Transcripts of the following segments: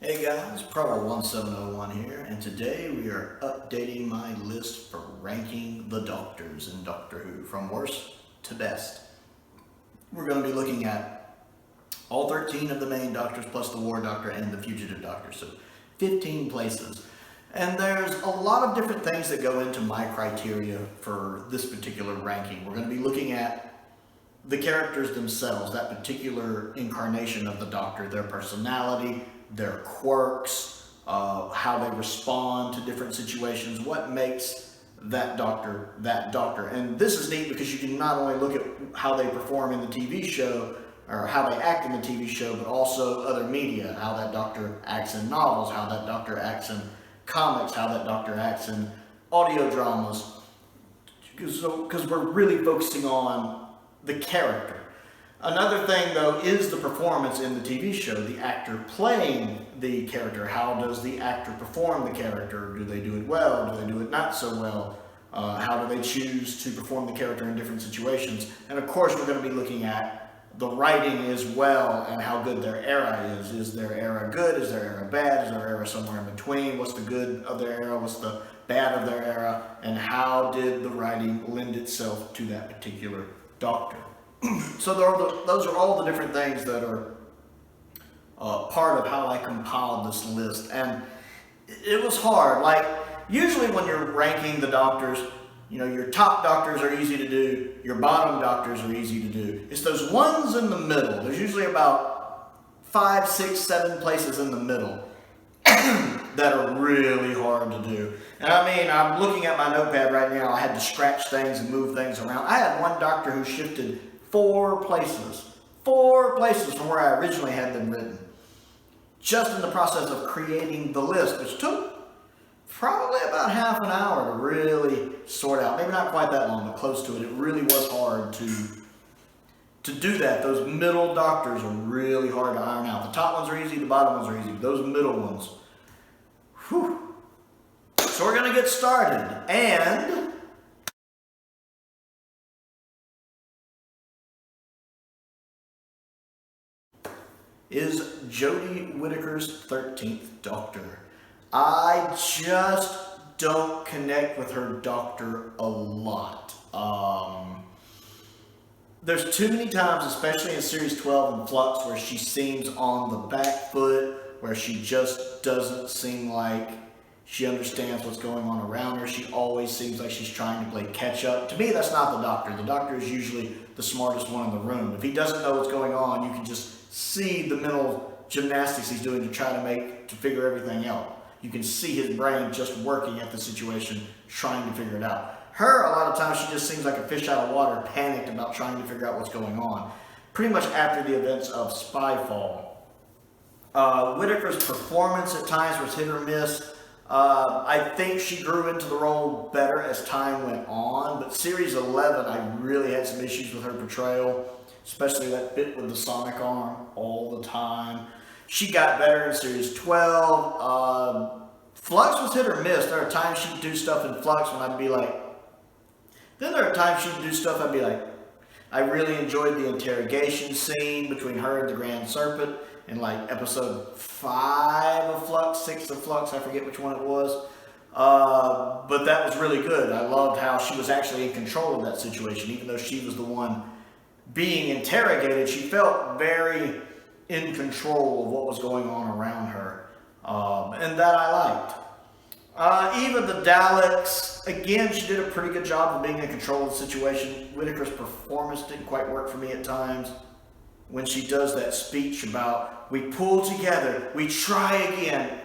Hey guys, Prowl 1701 here, and today we are updating my list for ranking the Doctors in Doctor Who from worst to best. We're going to be looking at all 13 of the main Doctors plus the War Doctor and the Fugitive Doctor, so 15 places. And there's a lot of different things that go into my criteria for this particular ranking. We're going to be looking at the characters themselves, that particular incarnation of the Doctor, their personality, their quirks, how they respond to different situations, what makes that doctor that doctor. And this is neat because you can not only look at how they perform in the TV show, or how they act in the TV show, but also other media, how that doctor acts in novels, how that doctor acts in comics, how that doctor acts in audio dramas, because we're really focusing on the character. Another thing, though, is the performance in the TV show, the actor playing the character. How does the actor perform the character? Do they do it well? Do they do it not so well? How do they choose to perform the character in different situations? And of course, we're going to be looking at the writing as well and how good their era is. Is their era good? Is their era bad? Is their era somewhere in between? What's the good of their era? What's the bad of their era? And how did the writing lend itself to that particular doctor? So those are all the different things that are part of how I compiled this list. And it was hard. Like, usually when you're ranking the doctors, you know, your top doctors are easy to do, your bottom doctors are easy to do. It's those ones in the middle. There's usually about 5, 6, 7 places in the middle that are really hard to do. And I mean, I'm looking at my notepad right now. I had to scratch things and move things around. I had one doctor who shifted 4 places from where I originally had them written, just in the process of creating the list, which took probably about half an hour to really sort out. Maybe not quite that long, but close to it. It really was hard to do that. Those middle doctors are really hard to iron out. The top ones are easy, the bottom ones are easy, but those middle ones, whew. So we're going to get started, and is Jodie Whittaker's 13th Doctor. I just don't connect with her Doctor a lot. There's too many times, especially in Series 12 and Flux, where she seems on the back foot, where she just doesn't seem like she understands what's going on around her. She always seems like she's trying to play catch up. To me, that's not the Doctor. The Doctor is usually the smartest one in the room. If he doesn't know what's going on, you can just see the mental gymnastics he's doing to try to figure everything out. You can see his brain just working at the situation, trying to figure it out. Her, a lot of times, she just seems like a fish out of water, panicked about trying to figure out what's going on. Pretty much after the events of Spyfall. Whittaker's performance at times was hit or miss. I think she grew into the role better as time went on, but Series 11, I really had some issues with her portrayal, especially that bit with the sonic arm all the time. She got better in Series 12. Flux was hit or miss. There are times she'd do stuff in Flux when I'd be like, then there are times she'd do stuff I'd be like, I really enjoyed the interrogation scene between her and the Grand Serpent in like episode 5 of Flux, 6 of Flux, I forget which one it was. But that was really good. I loved how she was actually in control of that situation, even though she was the one being interrogated. She felt very in control of what was going on around her, and that I liked. Even the Daleks, again, she did a pretty good job of being in control of the situation. Whittaker's performance didn't quite work for me at times. When she does that speech about, we pull together, we try again,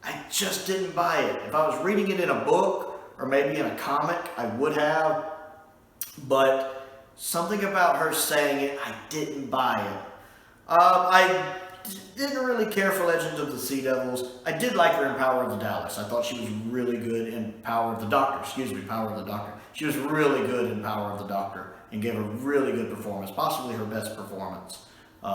I just didn't buy it. If I was reading it in a book, or maybe in a comic, I would have, but something about her saying it, I didn't buy it. I didn't really care for Legends of the Sea Devils. I did like her in Power of the Daleks. I thought she was really good in Power of the Doctor. Power of the Doctor. She was really good in Power of the Doctor and gave a really good performance, possibly her best performance.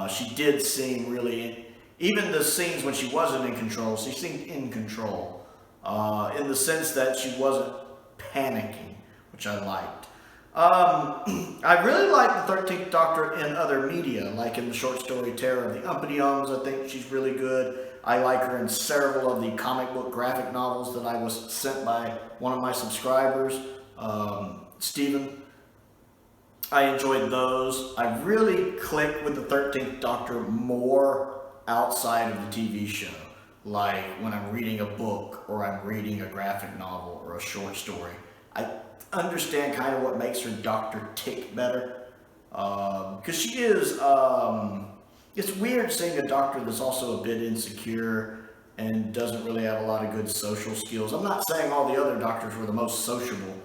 She did seem really, even the scenes when she wasn't in control, she seemed in control in the sense that she wasn't panicking, which I liked. I really like the 13th Doctor in other media, like in the short story Terror of the Umpity-Ums. I think she's really good. I like her in several of the comic book graphic novels that I was sent by one of my subscribers, Stephen. I enjoyed those. I really clicked with the 13th Doctor more outside of the TV show. Like when I'm reading a book or I'm reading a graphic novel or a short story. I understand kind of what makes her Doctor tick better. Because she is, it's weird seeing a Doctor that's also a bit insecure and doesn't really have a lot of good social skills. I'm not saying all the other Doctors were the most sociable,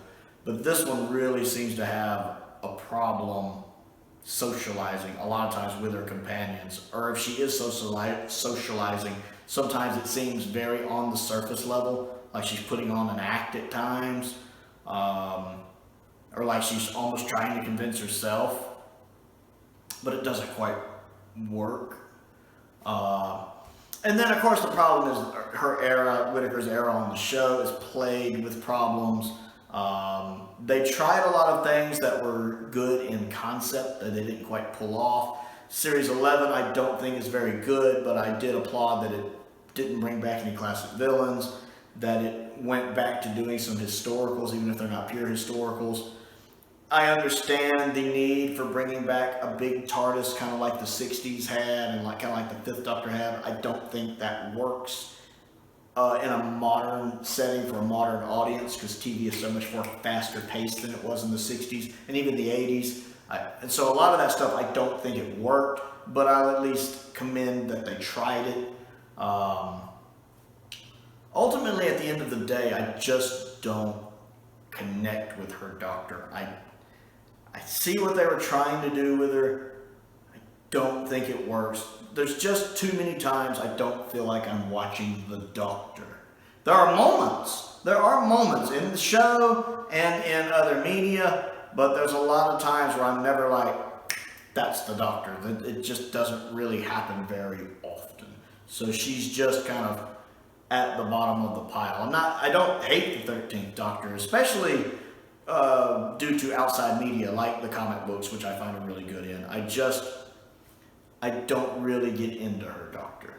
but this one really seems to have a problem socializing a lot of times with her companions. Or if she is socializing, sometimes it seems very on the surface level, like she's putting on an act at times, or like she's almost trying to convince herself, but it doesn't quite work. And then, of course, the problem is her era, Whittaker's era on the show, is plagued with problems. They tried a lot of things that were good in concept that they didn't quite pull off. Series 11 I don't think is very good, but I did applaud that it didn't bring back any classic villains, that it went back to doing some historicals, even if they're not pure historicals. I understand the need for bringing back a big TARDIS, kind of like the 60s had, and kind of like the 5th Doctor had. I don't think that works in a modern setting for a modern audience, because TV is so much more faster paced than it was in the 60s and even the 80s. And so a lot of that stuff, I don't think it worked, but I'll at least commend that they tried it. Ultimately, at the end of the day, I just don't connect with her Doctor. I see what they were trying to do with her. I don't think it works. There's just too many times I don't feel like I'm watching the Doctor. There are moments in the show and in other media, but there's a lot of times where I'm never like, that's the Doctor. It just doesn't really happen very often. So she's just kind of at the bottom of the pile. I don't hate the 13th Doctor, especially due to outside media like the comic books, which I find her really good in. I don't really get into her Doctor.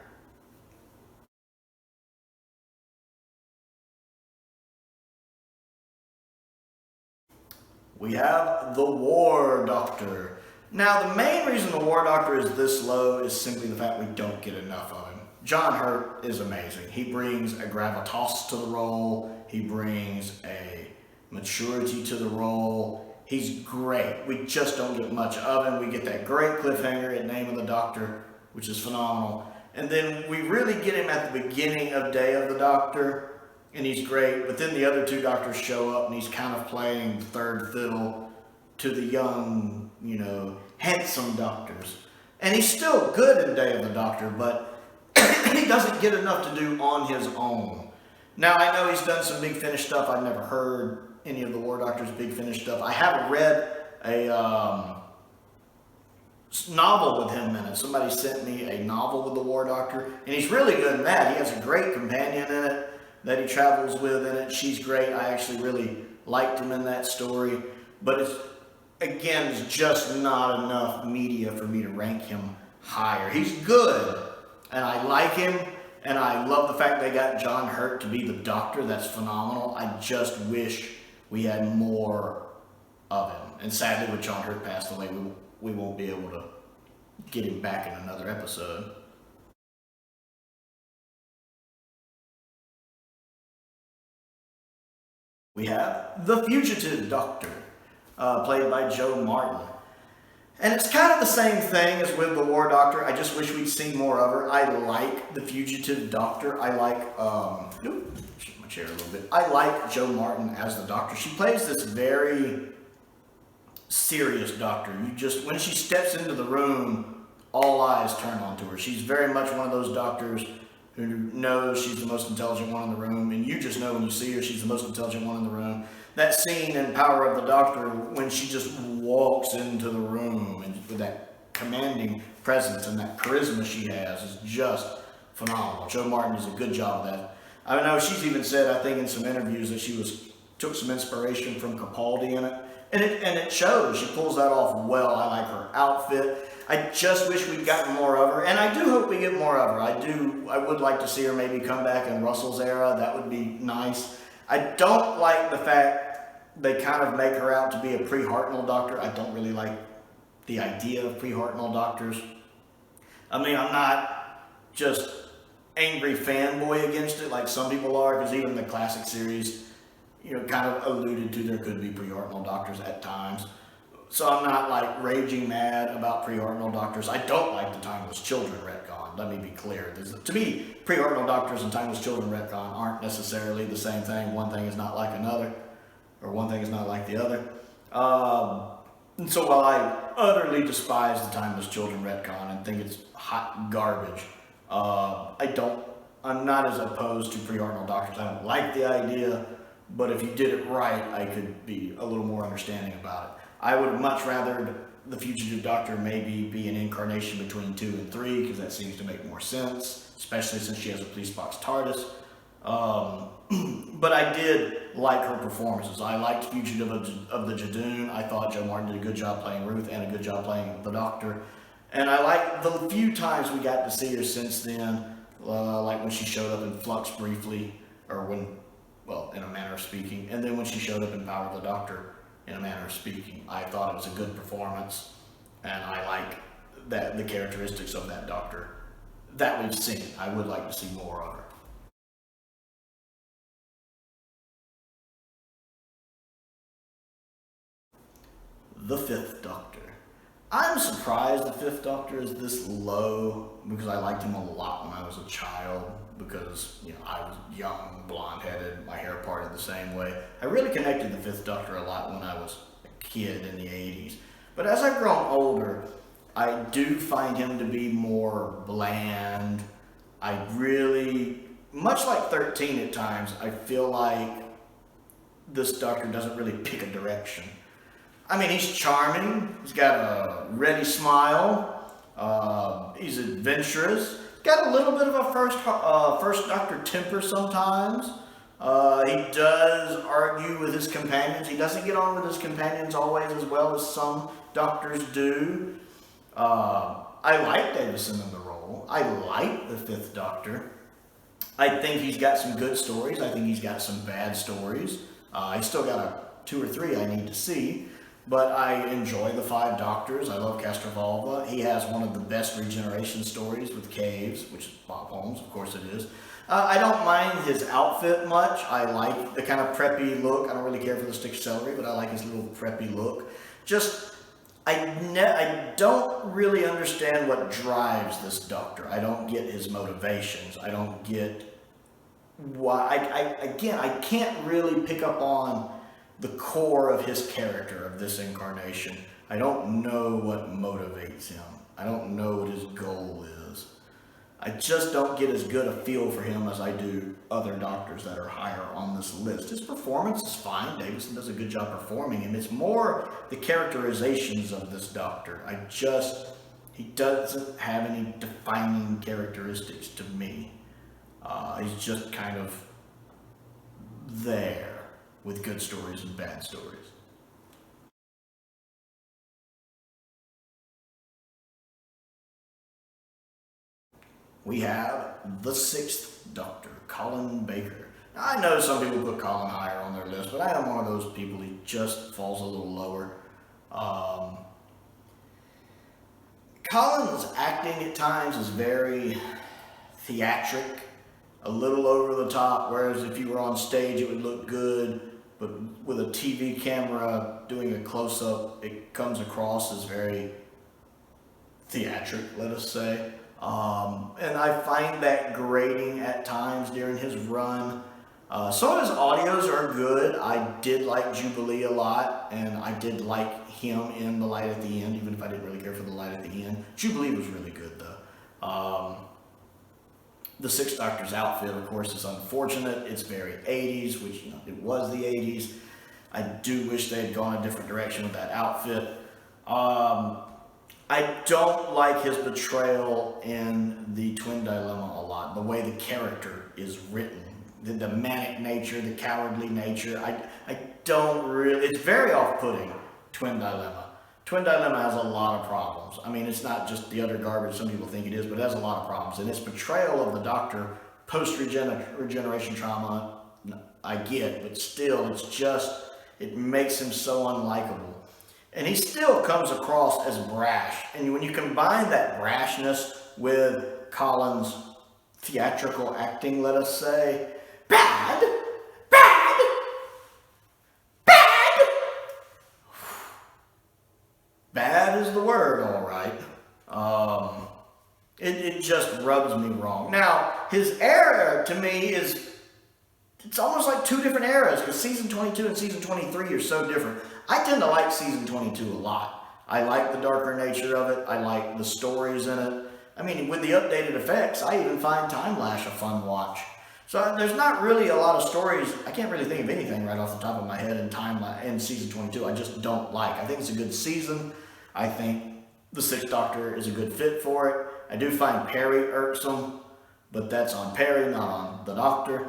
We have the War Doctor. Now, the main reason the War Doctor is this low is simply the fact we don't get enough of him. John Hurt is amazing. He brings a gravitas to the role. He brings a maturity to the role. He's great. We just don't get much of him. We get that great cliffhanger at Name of the Doctor, which is phenomenal. And then we really get him at the beginning of Day of the Doctor, and he's great. But then the other two Doctors show up, and he's kind of playing third fiddle to the young, handsome Doctors. And he's still good in Day of the Doctor, but he doesn't get enough to do on his own. Now, I know he's done some Big Finish stuff. I've never heard any of the War Doctor's Big Finish stuff. I have read a novel with him in it. Somebody sent me a novel with the War Doctor, and he's really good in that. He has a great companion in it that he travels with in it. She's great. I actually really liked him in that story, but it's just not enough media for me to rank him higher. He's good, and I like him, and I love the fact they got John Hurt to be the Doctor. That's phenomenal. I just wish we had more of him. And sadly, with John Hurt passed away, we won't be able to get him back in another episode. We have the Fugitive Doctor, played by Joe Martin. And it's kind of the same thing as with the War Doctor. I just wish we'd seen more of her. I like the Fugitive Doctor. I like, shift my chair a little bit. I like Joe Martin as the Doctor. She plays this very serious Doctor. When she steps into the room, all eyes turn onto her. She's very much one of those Doctors who knows she's the most intelligent one in the room, and you just know when you see her, she's the most intelligent one in the room. That scene in Power of the Doctor, when she just walks into the room and with that commanding presence and that charisma she has, is just phenomenal. Joe Martin does a good job of that. I know she's even said, I think in some interviews, that she took some inspiration from Capaldi in it, and it shows. She pulls that off well. I like her outfit. I just wish we'd gotten more of her, and I do hope we get more of her. I would like to see her maybe come back in Russell's era. That would be nice. I don't like the fact they kind of make her out to be a pre-Hartnell doctor. I don't really like the idea of pre-Hartnell doctors. I mean, I'm not just angry fanboy against it like some people are, because even the classic series, you know, kind of alluded to there could be pre-Hartnell doctors at times. So I'm not like raging mad about pre-Hartnell doctors. I don't like the Timeless Children retcon. Let me be clear. To me, pre-Hartnell doctors and Timeless Children retcon aren't necessarily the same thing. One thing is not like another, or one thing is not like the other. And so while I utterly despise the Timeless Children retcon and think it's hot garbage, I'm not as opposed to pre-Hartnell doctors. I don't like the idea, but if you did it right, I could be a little more understanding about it. I would much rather the Fugitive Doctor maybe be an incarnation between 2 and 3, because that seems to make more sense, especially since she has a police box TARDIS. But I did like her performances. I liked Fugitive of the Jadoon. I thought Joe Martin did a good job playing Ruth and a good job playing the Doctor. And I liked the few times we got to see her since then, like when she showed up in Flux briefly, or when, well, in a manner of speaking, and then when she showed up in Power of the Doctor, in a manner of speaking. I thought it was a good performance, and I like the characteristics of that Doctor that we've seen. I would like to see more of her. The Fifth Doctor. I'm surprised the Fifth Doctor is this low, because I liked him a lot when I was a child, because, you know, I was young, blonde-headed, my hair parted the same way. I really connected the Fifth Doctor a lot when I was a kid in the 80s. But as I've grown older, I do find him to be more bland. I really, much like 13 at times, I feel like this Doctor doesn't really pick a direction. I mean, he's charming, he's got a ready smile, he's adventurous, got a little bit of a first Doctor temper sometimes. He does argue with his companions. He doesn't get on with his companions always as well as some Doctors do. I like Davison in the role. I like the Fifth Doctor. I think he's got some good stories. I think he's got some bad stories. He's still got 2 or 3 I need to see. But I enjoy the 5 Doctors. I love Castrovalva. He has one of the best regeneration stories with Caves, which is Bob Holmes, of course it is. I don't mind his outfit much. I like the kind of preppy look. I don't really care for the stick celery, but I like his little preppy look. Just, I don't really understand what drives this Doctor. I don't get his motivations. I don't get why. I can't really pick up on the core of his character of this incarnation. I don't know what motivates him. I don't know what his goal is. I just don't get as good a feel for him as I do other Doctors that are higher on this list. His performance is fine. Davison does a good job performing him. It's more the characterizations of this Doctor. He doesn't have any defining characteristics to me. He's just kind of there, with good stories and bad stories. We have the 6th Doctor, Colin Baker. Now, I know some people put Colin higher on their list, but I am one of those people. He just falls a little lower. Colin's acting at times is very theatric, a little over the top, whereas if you were on stage it would look good. But with a TV camera doing a close-up, it comes across as very theatric, let us say. And I find that grating at times during his run. Some of his audios are good. I did like Jubilee a lot, and I did like him in The Light at the End, even if I didn't really care for The Light at the End. Jubilee was really good, though. The 6th Doctor's outfit, of course, is unfortunate. It's very 80s, which, you know, it was the 80s. I do wish they had gone a different direction with that outfit. I don't like his portrayal in the Twin Dilemma a lot. The way the character is written, the manic nature, the cowardly nature. I don't really. It's very off-putting. Twin Dilemma. Twin Dilemma has a lot of problems. I mean, it's not just the other garbage some people think it is, but it has a lot of problems. And its portrayal of the Doctor post-regeneration trauma, I get, but still, it's just, it makes him so unlikable. And he still comes across as brash. And when you combine that brashness with Colin's theatrical acting, let us say, bad, bad is the word, all right. It just rubs me wrong. Now, his era, to me, it's almost like two different eras, because season 22 and season 23 are so different. I tend to like season 22 a lot. I like the darker nature of it. I like the stories in it. I mean, with the updated effects, I even find Time Lash a fun watch. So there's not really a lot of stories. I can't really think of anything right off the top of my head in season 22 I just don't like. I think it's a good season. I think the Sixth Doctor is a good fit for it. I do find Perry irksome, but that's on Perry, not on the Doctor.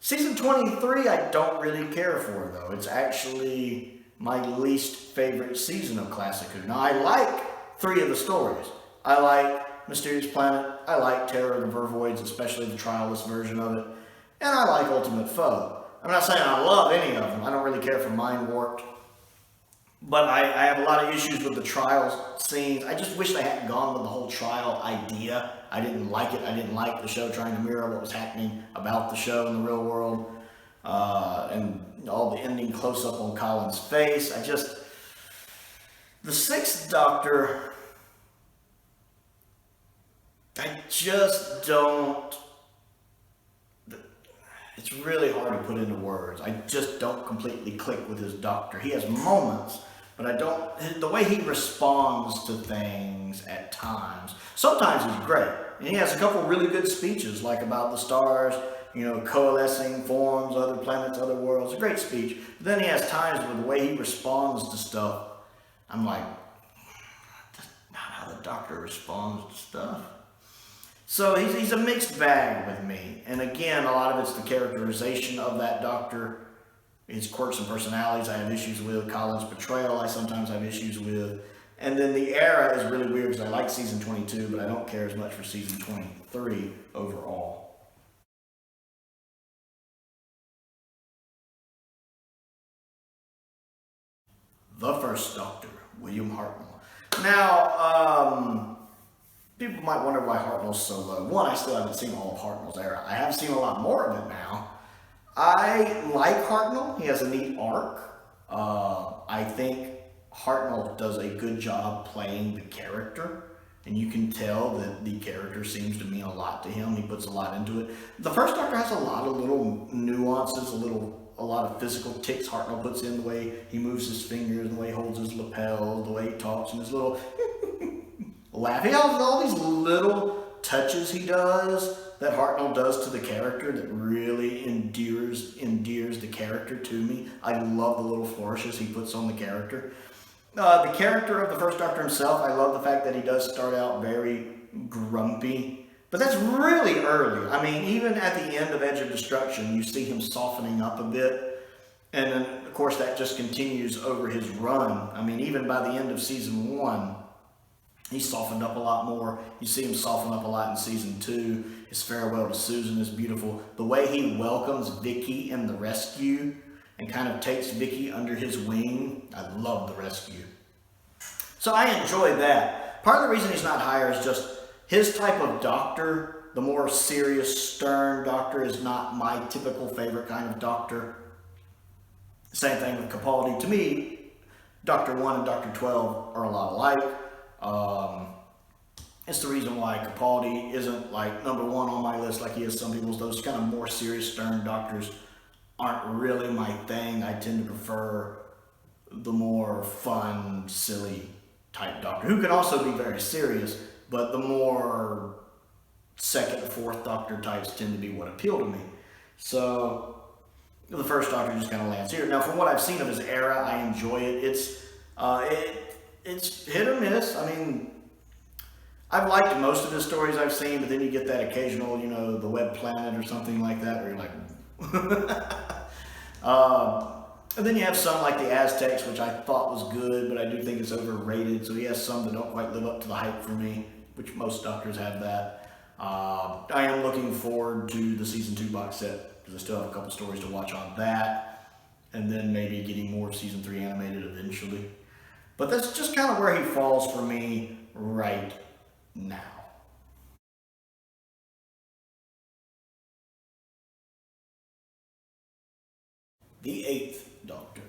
Season 23 I don't really care for, though. It's actually my least favorite season of Classic Who. Now, I like 3 of the stories. I like Mysterious Planet. I like Terror of the Vervoids, especially the trialist version of it. And I like Ultimate Foe. I'm not saying I love any of them. I don't really care for Mind Warped. But I have a lot of issues with the trials scenes. I just wish they hadn't gone with the whole trial idea. I didn't like it. I didn't like the show trying to mirror what was happening about the show in the real world. And all the ending close-up on Colin's face. The Sixth Doctor, I just don't, it's really hard to put into words. I just don't completely click with his Doctor. He has moments, but I don't, the way he responds to things at times, sometimes he's great. And he has a couple really good speeches, like about the stars, coalescing, forms, other planets, other worlds. A great speech. But then he has times where the way he responds to stuff, I'm like, that's not how the Doctor responds to stuff. So he's a mixed bag with me. And again, a lot of it's the characterization of that Doctor, his quirks and personalities I have issues with. Colin's portrayal I sometimes have issues with. And then the era is really weird because I like season 22, but I don't care as much for season 23 overall. The First Doctor, William Hartnell. Now, people might wonder why Hartnell's so low. One, I still haven't seen all of Hartnell's era. I have seen a lot more of it now. I like Hartnell. He has a neat arc. I think Hartnell does a good job playing the character. And you can tell that the character seems to mean a lot to him. He puts a lot into it. The First Doctor has a lot of little nuances, a lot of physical tics Hartnell puts in, the way he moves his fingers, the way he holds his lapel, the way he talks, and his little laugh. He has all these little touches he does that Hartnell does to the character that really endears the character to me. I love the little flourishes he puts on the character. The character of the First Doctor himself, I love the fact that he does start out very grumpy. But that's really early. I mean, even at the end of Edge of Destruction, you see him softening up a bit. And then, of course, that just continues over his run. I mean, even by the end of season 1, he softened up a lot more. You see him soften up a lot in season 2. His farewell to Susan is beautiful. The way he welcomes Vicky in the rescue and kind of takes Vicky under his wing. I love the rescue. So I enjoy that. Part of the reason he's not higher is just his type of Doctor, the more serious, stern Doctor, is not my typical favorite kind of Doctor. Same thing with Capaldi. To me, Doctor 1 and Doctor 12 are a lot alike. It's the reason why Capaldi isn't like number 1 on my list like he is some people's. Those kind of more serious, stern Doctors aren't really my thing. I tend to prefer the more fun, silly type Doctor, who can also be very serious, but the more second and fourth Doctor types tend to be what appeal to me. So the First Doctor just kind of lands here. Now, from what I've seen of his era, I enjoy it. It's hit or miss. I mean, I've liked most of his stories I've seen, but then you get that occasional, the Web Planet or something like that, where you're like, And then you have some like the Aztecs, which I thought was good, but I do think it's overrated. So he has some that don't quite live up to the hype for me, which most doctors have that. I am looking forward to the season 2 box set because I still have a couple stories to watch on that. And then maybe getting more of season 3 animated eventually. But that's just kind of where he falls for me right now. The Eighth Doctor.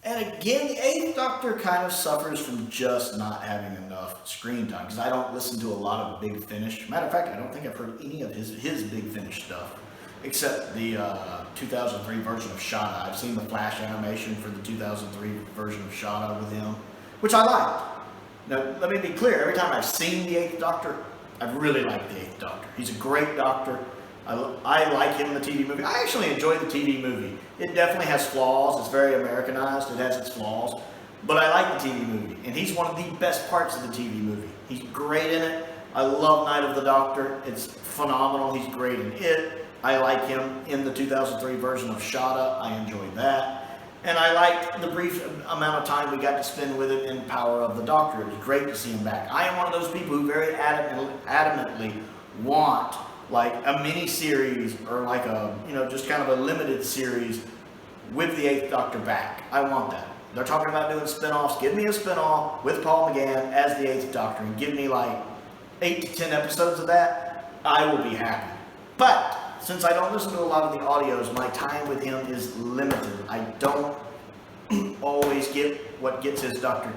And again, the Eighth Doctor kind of suffers from just not having enough screen time, because I don't listen to a lot of Big Finish. Matter of fact, I don't think I've heard any of his Big Finish stuff, except the 2003 version of Shada. I've seen the Flash animation for the 2003 version of Shada with him, which I liked. Now, let me be clear, every time I've seen the Eighth Doctor, I've really liked the Eighth Doctor. He's a great Doctor. I like him in the TV movie. I actually enjoy the TV movie. It definitely has flaws. It's very Americanized. It has its flaws. But I like the TV movie. And he's one of the best parts of the TV movie. He's great in it. I love Night of the Doctor. It's phenomenal. He's great in it. I like him in the 2003 version of Shada. I enjoyed that. And I liked the brief amount of time we got to spend with him in Power of the Doctor. It was great to see him back. I am one of those people who very adamantly want like a mini series or like a, just kind of a limited series with the Eighth Doctor back. I want that. They're talking about doing spin-offs. Give me a spin-off with Paul McGann as the Eighth Doctor and give me like 8 to 10 episodes of that. I will be happy. But since I don't listen to a lot of the audios, my time with him is limited. I don't always get what makes his Doctor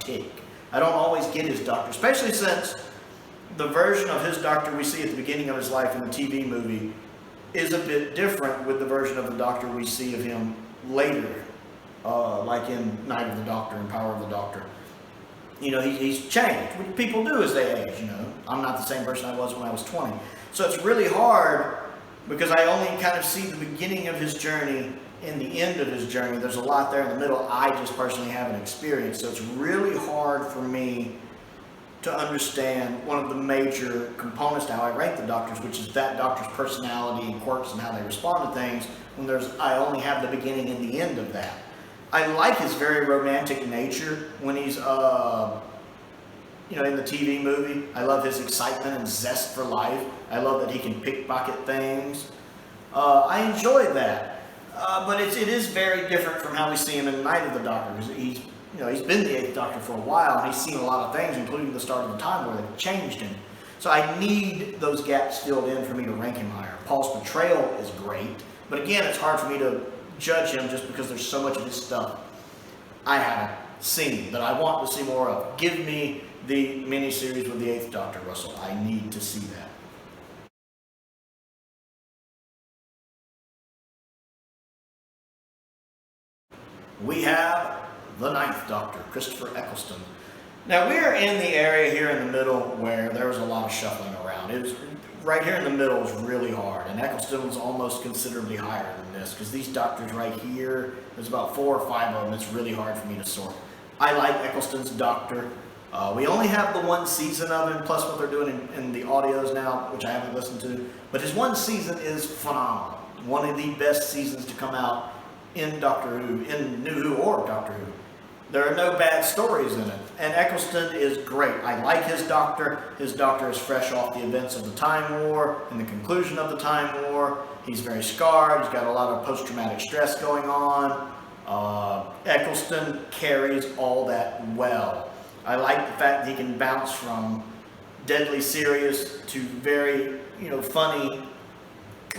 tick. I don't always get his Doctor, especially since the version of his Doctor we see at the beginning of his life in the TV movie is a bit different with the version of the Doctor we see of him later, like in Night of the Doctor and Power of the Doctor. He's changed, which people do as they age, I'm not the same person I was when I was 20. So it's really hard because I only kind of see the beginning of his journey and the end of his journey. There's a lot there in the middle I just personally haven't experienced. So it's really hard for me to understand one of the major components to how I rank the Doctors, which is that Doctor's personality and quirks and how they respond to things, when I only have the beginning and the end of that. I like his very romantic nature when he's, in the TV movie. I love his excitement and zest for life. I love that he can pickpocket things. I enjoy that. But it is very different from how we see him in Night of the Doctor. He's been the Eighth Doctor for a while, and he's seen a lot of things, including the start of the time where they've changed him. So I need those gaps filled in for me to rank him higher. Paul's portrayal is great, but again, it's hard for me to judge him just because there's so much of his stuff I haven't seen that I want to see more of. Give me the miniseries with the Eighth Doctor, Russell. I need to see that. We have the Ninth Doctor, Christopher Eccleston. Now we're in the area here in the middle where there was a lot of shuffling around. It was right here in the middle is really hard, and Eccleston was almost considerably higher than this because these Doctors right here, there's about 4 or 5 of them. It's really hard for me to sort. I like Eccleston's Doctor. We only have the 1 season of him, plus what they're doing in the audios now, which I haven't listened to. But his 1 season is phenomenal. One of the best seasons to come out in Doctor Who, in New Who or Doctor Who. There are no bad stories in it. And Eccleston is great. I like his Doctor. His Doctor is fresh off the events of the Time War and the conclusion of the Time War. He's very scarred. He's got a lot of post-traumatic stress going on. Eccleston carries all that well. I like the fact that he can bounce from deadly serious to very, funny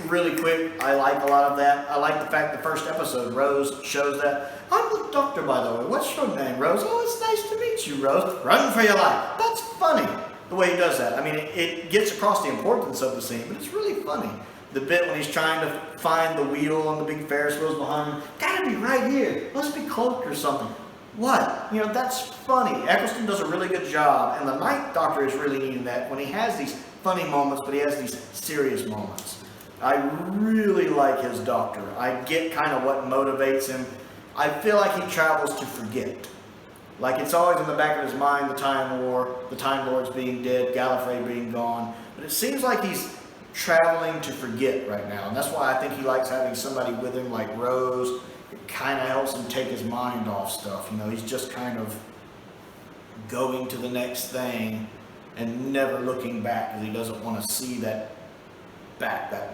really quick. I like a lot of that. I like the fact the first episode, Rose shows that. I'm the Doctor, by the way. What's your name, Rose? Oh, it's nice to meet you, Rose. Run for your life. That's funny, the way he does that. I mean, it gets across the importance of the scene, but it's really funny. The bit when he's trying to find the wheel on the big Ferris wheels behind him. Gotta be right here. Must be cloaked or something. What? That's funny. Eccleston does a really good job, and the Ninth Doctor is really needing that when he has these funny moments, but he has these serious moments. I really like his Doctor. I get kind of what motivates him. I feel like he travels to forget. Like it's always in the back of his mind, the Time War, the Time Lords being dead, Gallifrey being gone. But it seems like he's traveling to forget right now. And that's why I think he likes having somebody with him like Rose. It kind of helps him take his mind off stuff. You know, he's just kind of going to the next thing and never looking back because he doesn't want to see that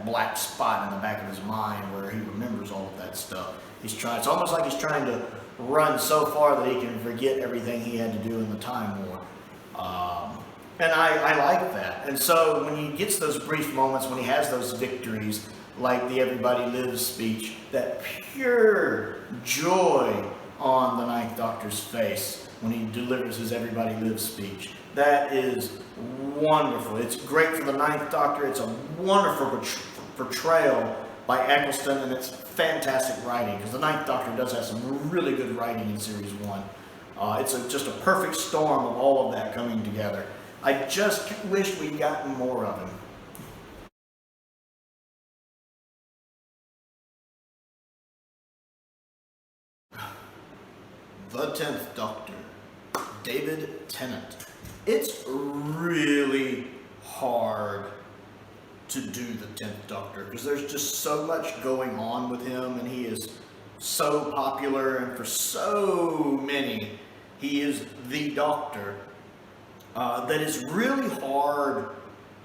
black spot in the back of his mind where he remembers all of that stuff. It's almost like he's trying to run so far that he can forget everything he had to do in the Time War. And I like that. And so when he gets those brief moments, when he has those victories, like the Everybody Lives speech, that pure joy on the Ninth Doctor's face when he delivers his Everybody Lives speech, that is wonderful. It's great for the Ninth Doctor. It's a wonderful portrayal by Eccleston, and it's fantastic writing, because the Ninth Doctor does have some really good writing in Series 1. It's just a perfect storm of all of that coming together. I just wish we'd gotten more of him. The 10th Doctor, David Tennant. It's really hard to do the 10th Doctor because there's just so much going on with him, and he is so popular, and for so many he is the Doctor, that it's really hard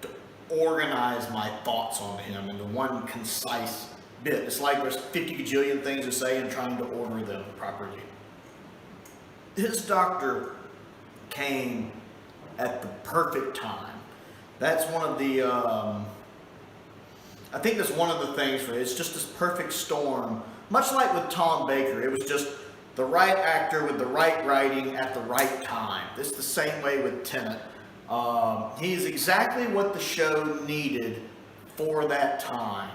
to organize my thoughts on him into one concise bit. It's like there's 50 gajillion things to say and trying to order them properly. His Doctor came at the perfect time. That's one of the, I think that's one of the things for it. It's just this perfect storm. Much like with Tom Baker, it was just the right actor with the right writing at the right time. It's the same way with Tennant. He's exactly what the show needed for that time.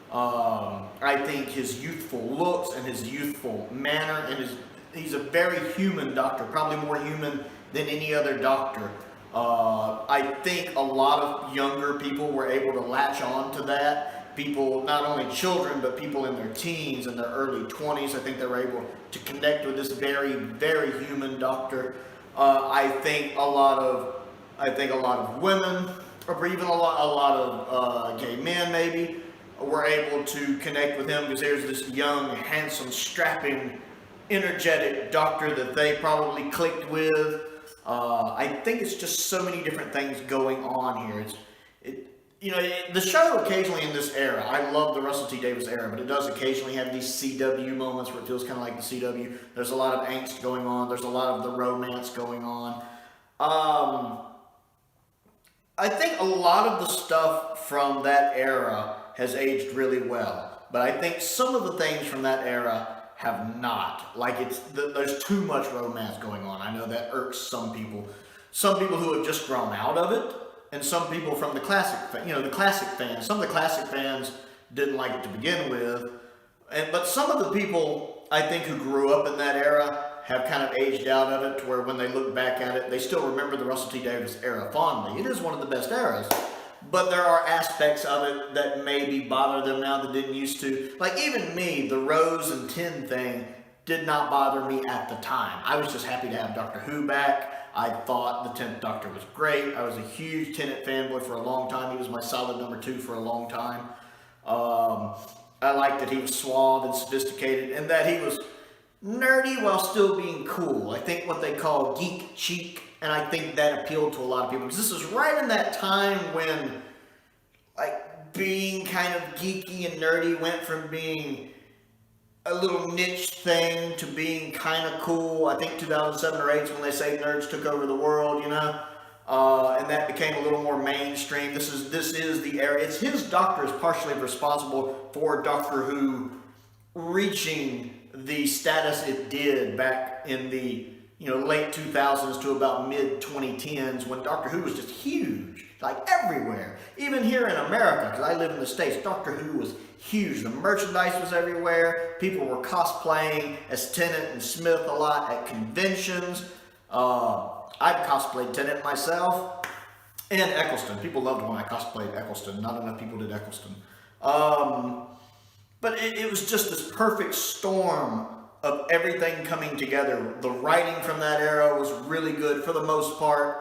I think his youthful looks and his youthful manner, and he's a very human Doctor, probably more human than any other Doctor. I think a lot of younger people were able to latch on to that. People, not only children, but people in their teens and their early 20s, I think they were able to connect with this very, very human Doctor. I think a lot of women, or even a lot of gay men maybe, were able to connect with him because there's this young, handsome, strapping, energetic Doctor that they probably clicked with. I think it's just so many different things going on here. The show occasionally in this era, I love the Russell T Davies era, but it does occasionally have these CW moments where it feels kind of like the CW. There's a lot of angst going on. There's a lot of the romance going on. I think a lot of the stuff from that era has aged really well, but I think some of the things from that era have not. Like there's too much romance going on. I know that irks some people. Some people who have just grown out of it, and some people from the classic fans. Some of the classic fans didn't like it to begin with, but some of the people I think who grew up in that era have kind of aged out of it to where when they look back at it, they still remember the Russell T Davies era fondly. It is one of the best eras. But there are aspects of it that maybe bother them now that didn't used to. Like even me, the Rose and Tin thing did not bother me at the time. I was just happy to have Doctor Who back. I thought the 10th Doctor was great. I was a huge Tennant fanboy for a long time. He was my solid number 2 for a long time. I liked that he was suave and sophisticated, and that he was nerdy while still being cool. I think what they call geek chic, and I think that appealed to a lot of people, because this is right in that time when like being kind of geeky and nerdy went from being a little niche thing to being kind of cool. I think 2007 or 8 is when they say nerds took over the world, and that became a little more mainstream. This is the era. It's his Doctor is partially responsible for Doctor Who reaching the status it did back in the late 2000s to about mid 2010s, when Doctor Who was just huge, like everywhere. Even here in America, because I live in the States, Doctor Who was huge. The merchandise was everywhere. People were cosplaying as Tennant and Smith a lot at conventions. I'd cosplayed Tennant myself, and Eccleston. People loved when I cosplayed Eccleston. Not enough people did Eccleston. But it was just this perfect storm of everything coming together. The writing from that era was really good for the most part.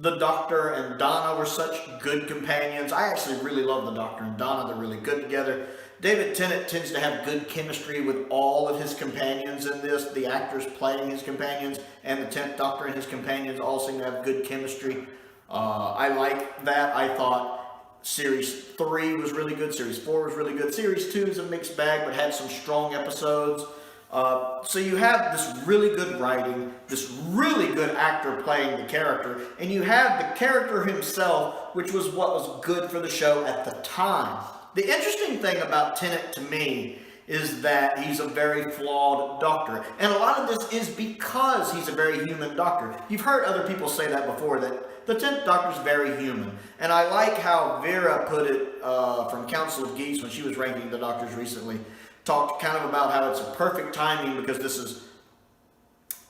the Doctor and Donna were such good companions. I actually really love the Doctor and Donna. They're really good together. David Tennant tends to have good chemistry with all of his companions in this. The actors playing his companions and the 10th Doctor and his companions all seem to have good chemistry. I like that. I thought Series 3 was really good. Series 4 was really good. Series 2 is a mixed bag, but had some strong episodes. So you have this really good writing, this really good actor playing the character, and you have the character himself, which was what was good for the show at the time. The interesting thing about Tennant to me is that he's a very flawed Doctor. And a lot of this is because he's a very human Doctor. You've heard other people say that before, that the 10th Doctor's very human. And I like how Vera put it from Council of Geese when she was ranking the Doctors recently. Talked kind of about how it's a perfect timing because this is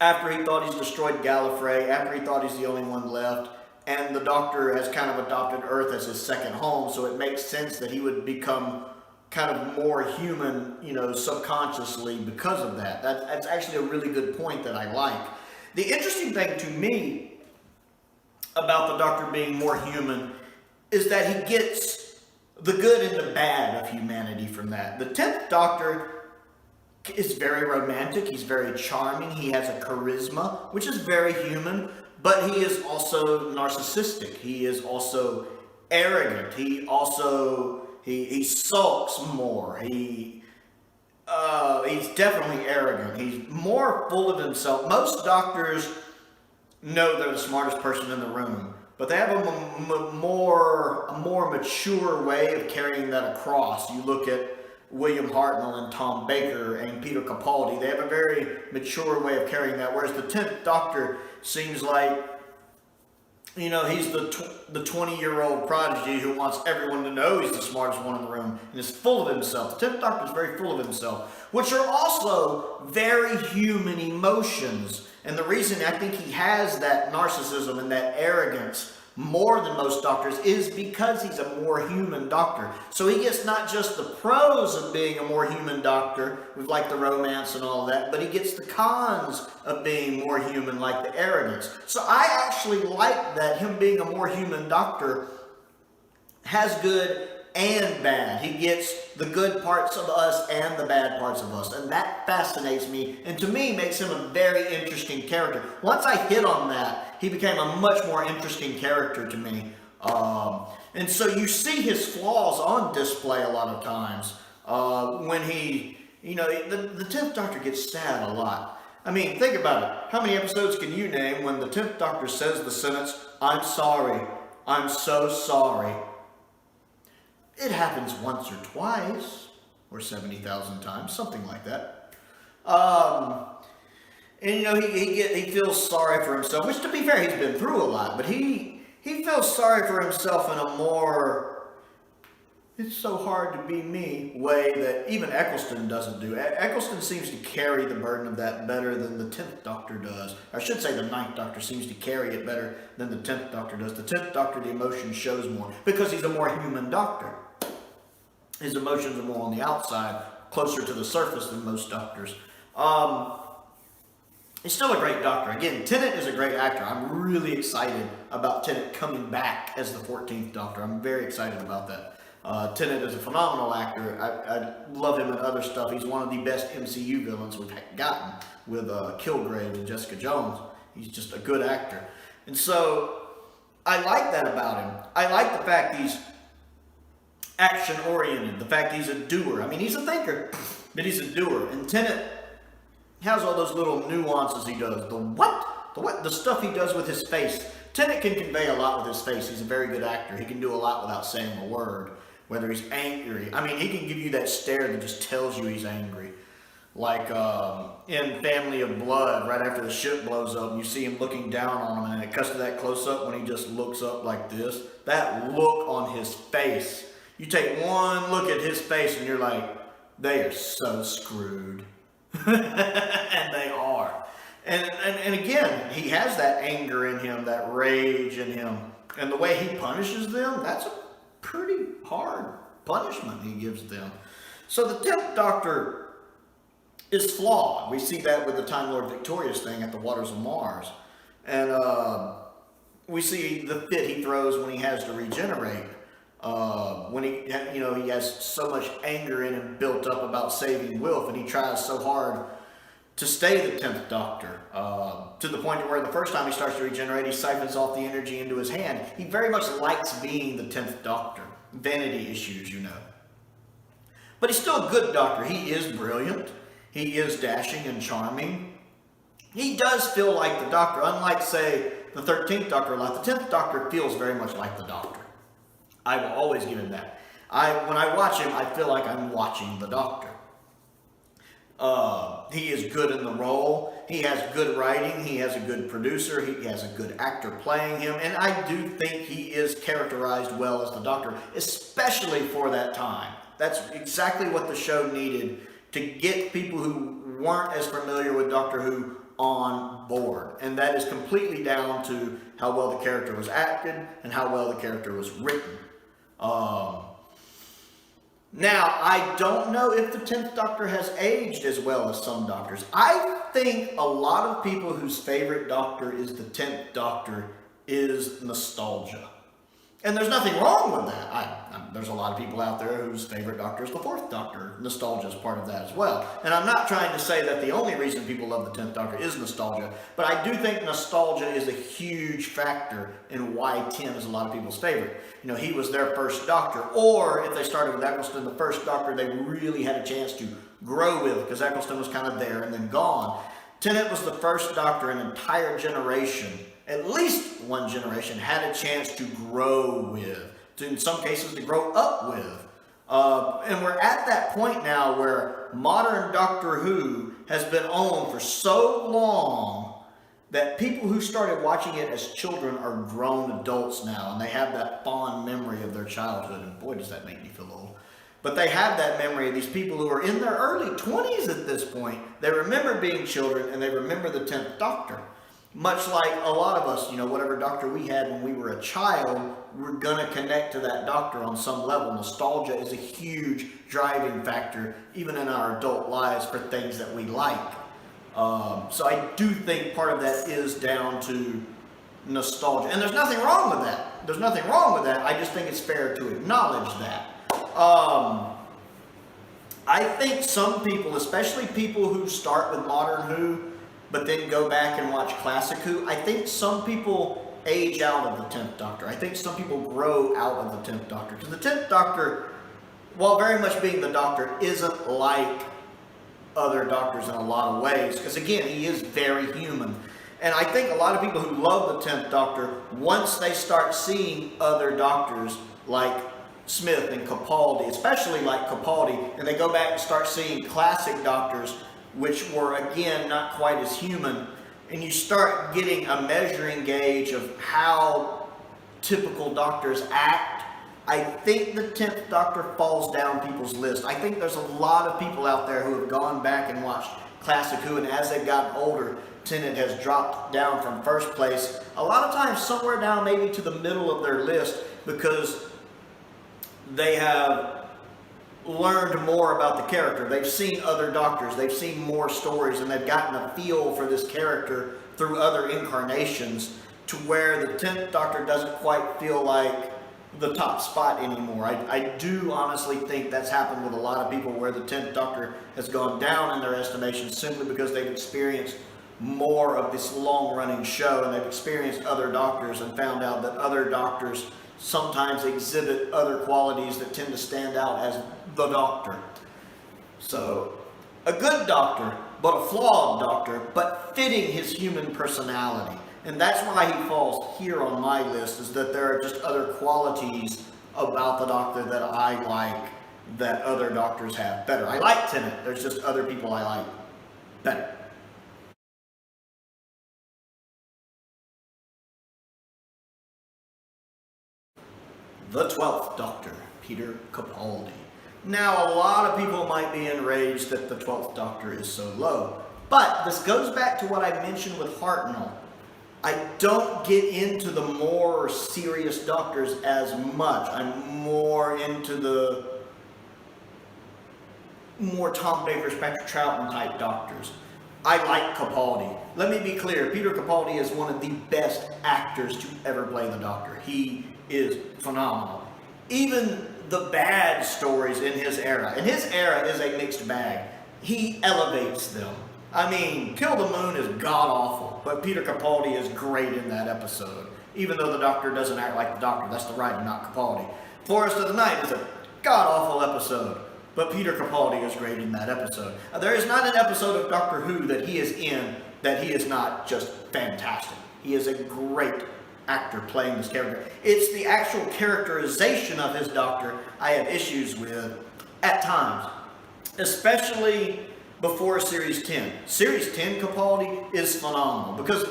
after he thought he's destroyed Gallifrey, after he thought he's the only one left, and the Doctor has kind of adopted Earth as his second home, so it makes sense that he would become kind of more human, subconsciously because of that. That's actually a really good point that I like. The interesting thing to me about the Doctor being more human is that he gets the good and the bad of humanity from that. The 10th Doctor is very romantic, he's very charming, he has a charisma, which is very human, but he is also narcissistic, he is also arrogant, he sulks more, he's definitely arrogant, he's more full of himself. Most doctors know they're the smartest person in the room, but they have a more mature way of carrying that across. You look at William Hartnell and Tom Baker and Peter Capaldi. They have a very mature way of carrying that, whereas the 10th Doctor seems like, he's the 20-year-old prodigy who wants everyone to know he's the smartest one in the room and is full of himself. The 10th Doctor is very full of himself, which are also very human emotions. And the reason I think he has that narcissism and that arrogance more than most doctors is because he's a more human Doctor. So he gets not just the pros of being a more human Doctor, with like the romance and all that, but he gets the cons of being more human, like the arrogance. So I actually like that him being a more human Doctor has good and bad. He gets the good parts of us and the bad parts of us. And that fascinates me, and to me makes him a very interesting character. Once I hit on that, he became a much more interesting character to me. And so you see his flaws on display a lot of times. When he, the 10th Doctor gets sad a lot. I mean, think about it. How many episodes can you name when the 10th Doctor says the sentence, "I'm sorry, I'm so sorry"? It happens once or twice, or 70,000 times, something like that. And he feels sorry for himself, which, to be fair, he's been through a lot, but he feels sorry for himself in a more, it's so hard to be me way that even Eccleston doesn't do. Eccleston seems to carry the burden of that better than the 10th Doctor does. I should say the 9th Doctor seems to carry it better than the 10th Doctor does. The 10th Doctor, the emotion shows more, because he's a more human Doctor. His emotions are more on the outside, closer to the surface than most doctors. He's still a great Doctor. Again, Tennant is a great actor. I'm really excited about Tennant coming back as the 14th Doctor. I'm very excited about that. Tennant is a phenomenal actor. I love him in other stuff. He's one of the best MCU villains we've gotten with Kilgrave and Jessica Jones. He's just a good actor. And so I like that about him. I like the fact he's action-oriented, the fact he's a doer. I mean, he's a thinker, but he's a doer. And Tennant has all those little nuances he does. The stuff he does with his face. Tennant can convey a lot with his face. He's a very good actor. He can do a lot without saying a word. Whether he's angry. I mean, he can give you that stare that just tells you he's angry. Like in Family of Blood, right after the ship blows up, you see him looking down on him, and it cuts to that close-up when he just looks up like this. That look on his face. You take one look at his face and you're like, they are so screwed. And they are. And again, he has that anger in him, that rage in him. And the way he punishes them, that's a pretty hard punishment he gives them. So the 10th Doctor is flawed. We see that with the Time Lord Victorious thing at the Waters of Mars. And we see the fit he throws when he has to regenerate. When he has so much anger in him built up about saving Wilf, and he tries so hard to stay the 10th Doctor, to the point where the first time he starts to regenerate, he siphons off the energy into his hand. He very much likes being the 10th Doctor. Vanity issues, But he's still a good Doctor. He is brilliant. He is dashing and charming. He does feel like the Doctor, unlike, say, the 13th Doctor. Like the 10th Doctor feels very much like the Doctor. I will always give him that. When I watch him, I feel like I'm watching the Doctor. He is good in the role. He has good writing. He has a good producer. He has a good actor playing him. And I do think he is characterized well as the Doctor, especially for that time. That's exactly what the show needed to get people who weren't as familiar with Doctor Who on board. And that is completely down to how well the character was acted and how well the character was written. Now, I don't know if the 10th Doctor has aged as well as some Doctors. I think a lot of people whose favorite Doctor is the 10th Doctor is nostalgia. And there's nothing wrong with that. There's a lot of people out there whose favorite Doctor is the 4th Doctor. Nostalgia is part of that as well. And I'm not trying to say that the only reason people love the 10th Doctor is nostalgia, but I do think nostalgia is a huge factor in why 10 is a lot of people's favorite. He was their first Doctor, or if they started with Eccleston, the first Doctor they really had a chance to grow with, because Eccleston was kind of there and then gone. Tennant was the first Doctor an entire generation, at least one generation, had a chance to grow with, in some cases to grow up with. And we're at that point now where modern Doctor Who has been on for so long that people who started watching it as children are grown adults now, and they have that fond memory of their childhood, and boy does that make me feel old. But they have that memory of these people who are in their early 20s at this point. They remember being children, and they remember the 10th Doctor. Much like a lot of us, whatever Doctor we had when we were a child, we're going to connect to that Doctor on some level. Nostalgia is a huge driving factor, even in our adult lives, for things that we like. So I do think part of that is down to nostalgia. And there's nothing wrong with that. There's nothing wrong with that. I just think it's fair to acknowledge that. I think some people, especially people who start with Modern Who, but then go back and watch Classic Who, I think some people age out of the 10th Doctor. I think some people grow out of the 10th Doctor. Because the 10th Doctor, while very much being the Doctor, isn't like other Doctors in a lot of ways. Because again, he is very human. And I think a lot of people who love the 10th Doctor, once they start seeing other Doctors like Smith and Capaldi, especially like Capaldi, and they go back and start seeing classic Doctors, which were, again, not quite as human, and you start getting a measuring gauge of how typical Doctors act, I think the 10th Doctor falls down people's list. I think there's a lot of people out there who have gone back and watched Classic Who, and as they've gotten older, Tennant has dropped down from first place, a lot of times somewhere down maybe to the middle of their list, because they have learned more about the character. They've seen other Doctors, they've seen more stories, and they've gotten a feel for this character through other incarnations, to where the 10th Doctor doesn't quite feel like the top spot anymore. I do honestly think that's happened with a lot of people, where the 10th Doctor has gone down in their estimation simply because they've experienced more of this long-running show, and they've experienced other Doctors and found out that other Doctors sometimes exhibit other qualities that tend to stand out as the Doctor. So, a good Doctor, but a flawed Doctor, but fitting his human personality. And that's why he falls here on my list, is that there are just other qualities about the Doctor that I like that other Doctors have better. I like Tennant, there's just other people I like better. The 12th Doctor, Peter Capaldi. Now, a lot of people might be enraged that the 12th Doctor is so low, but this goes back to what I mentioned with Hartnell. I don't get into the more serious Doctors as much. I'm more into the more Tom Baker, Spectre Troughton type Doctors. I like Capaldi. Let me be clear, Peter Capaldi is one of the best actors to ever play the Doctor. He is phenomenal. Even the bad stories in his era, and his era is a mixed bag, he elevates them. I mean, Kill the Moon is god-awful, but Peter Capaldi is great in that episode. Even though the Doctor doesn't act like the Doctor, that's the writing, not Capaldi. Forest of the Night is a god-awful episode, but Peter Capaldi is great in that episode. There is not an episode of Doctor Who that he is in that he is not just fantastic. He is a great actor playing this character. It's the actual characterization of his Doctor I have issues with at times, especially before Series 10. Series 10 Capaldi is phenomenal because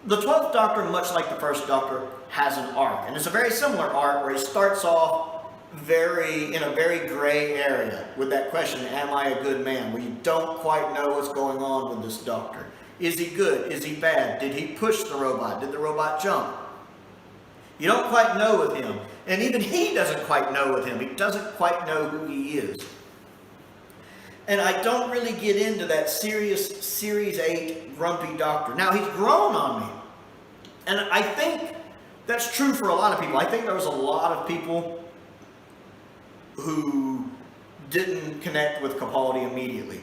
the 12th Doctor, much like the first Doctor, has an arc. And it's a very similar arc where he starts off in a very gray area with that question, am I a good man? Where you don't quite know what's going on with this Doctor. Is he good? Is he bad? Did he push the robot? Did the robot jump? You don't quite know with him. And even he doesn't quite know with him. He doesn't quite know who he is. And I don't really get into that serious Series 8 grumpy Doctor. Now, he's grown on me. And I think that's true for a lot of people. I think there was a lot of people who didn't connect with Capaldi immediately.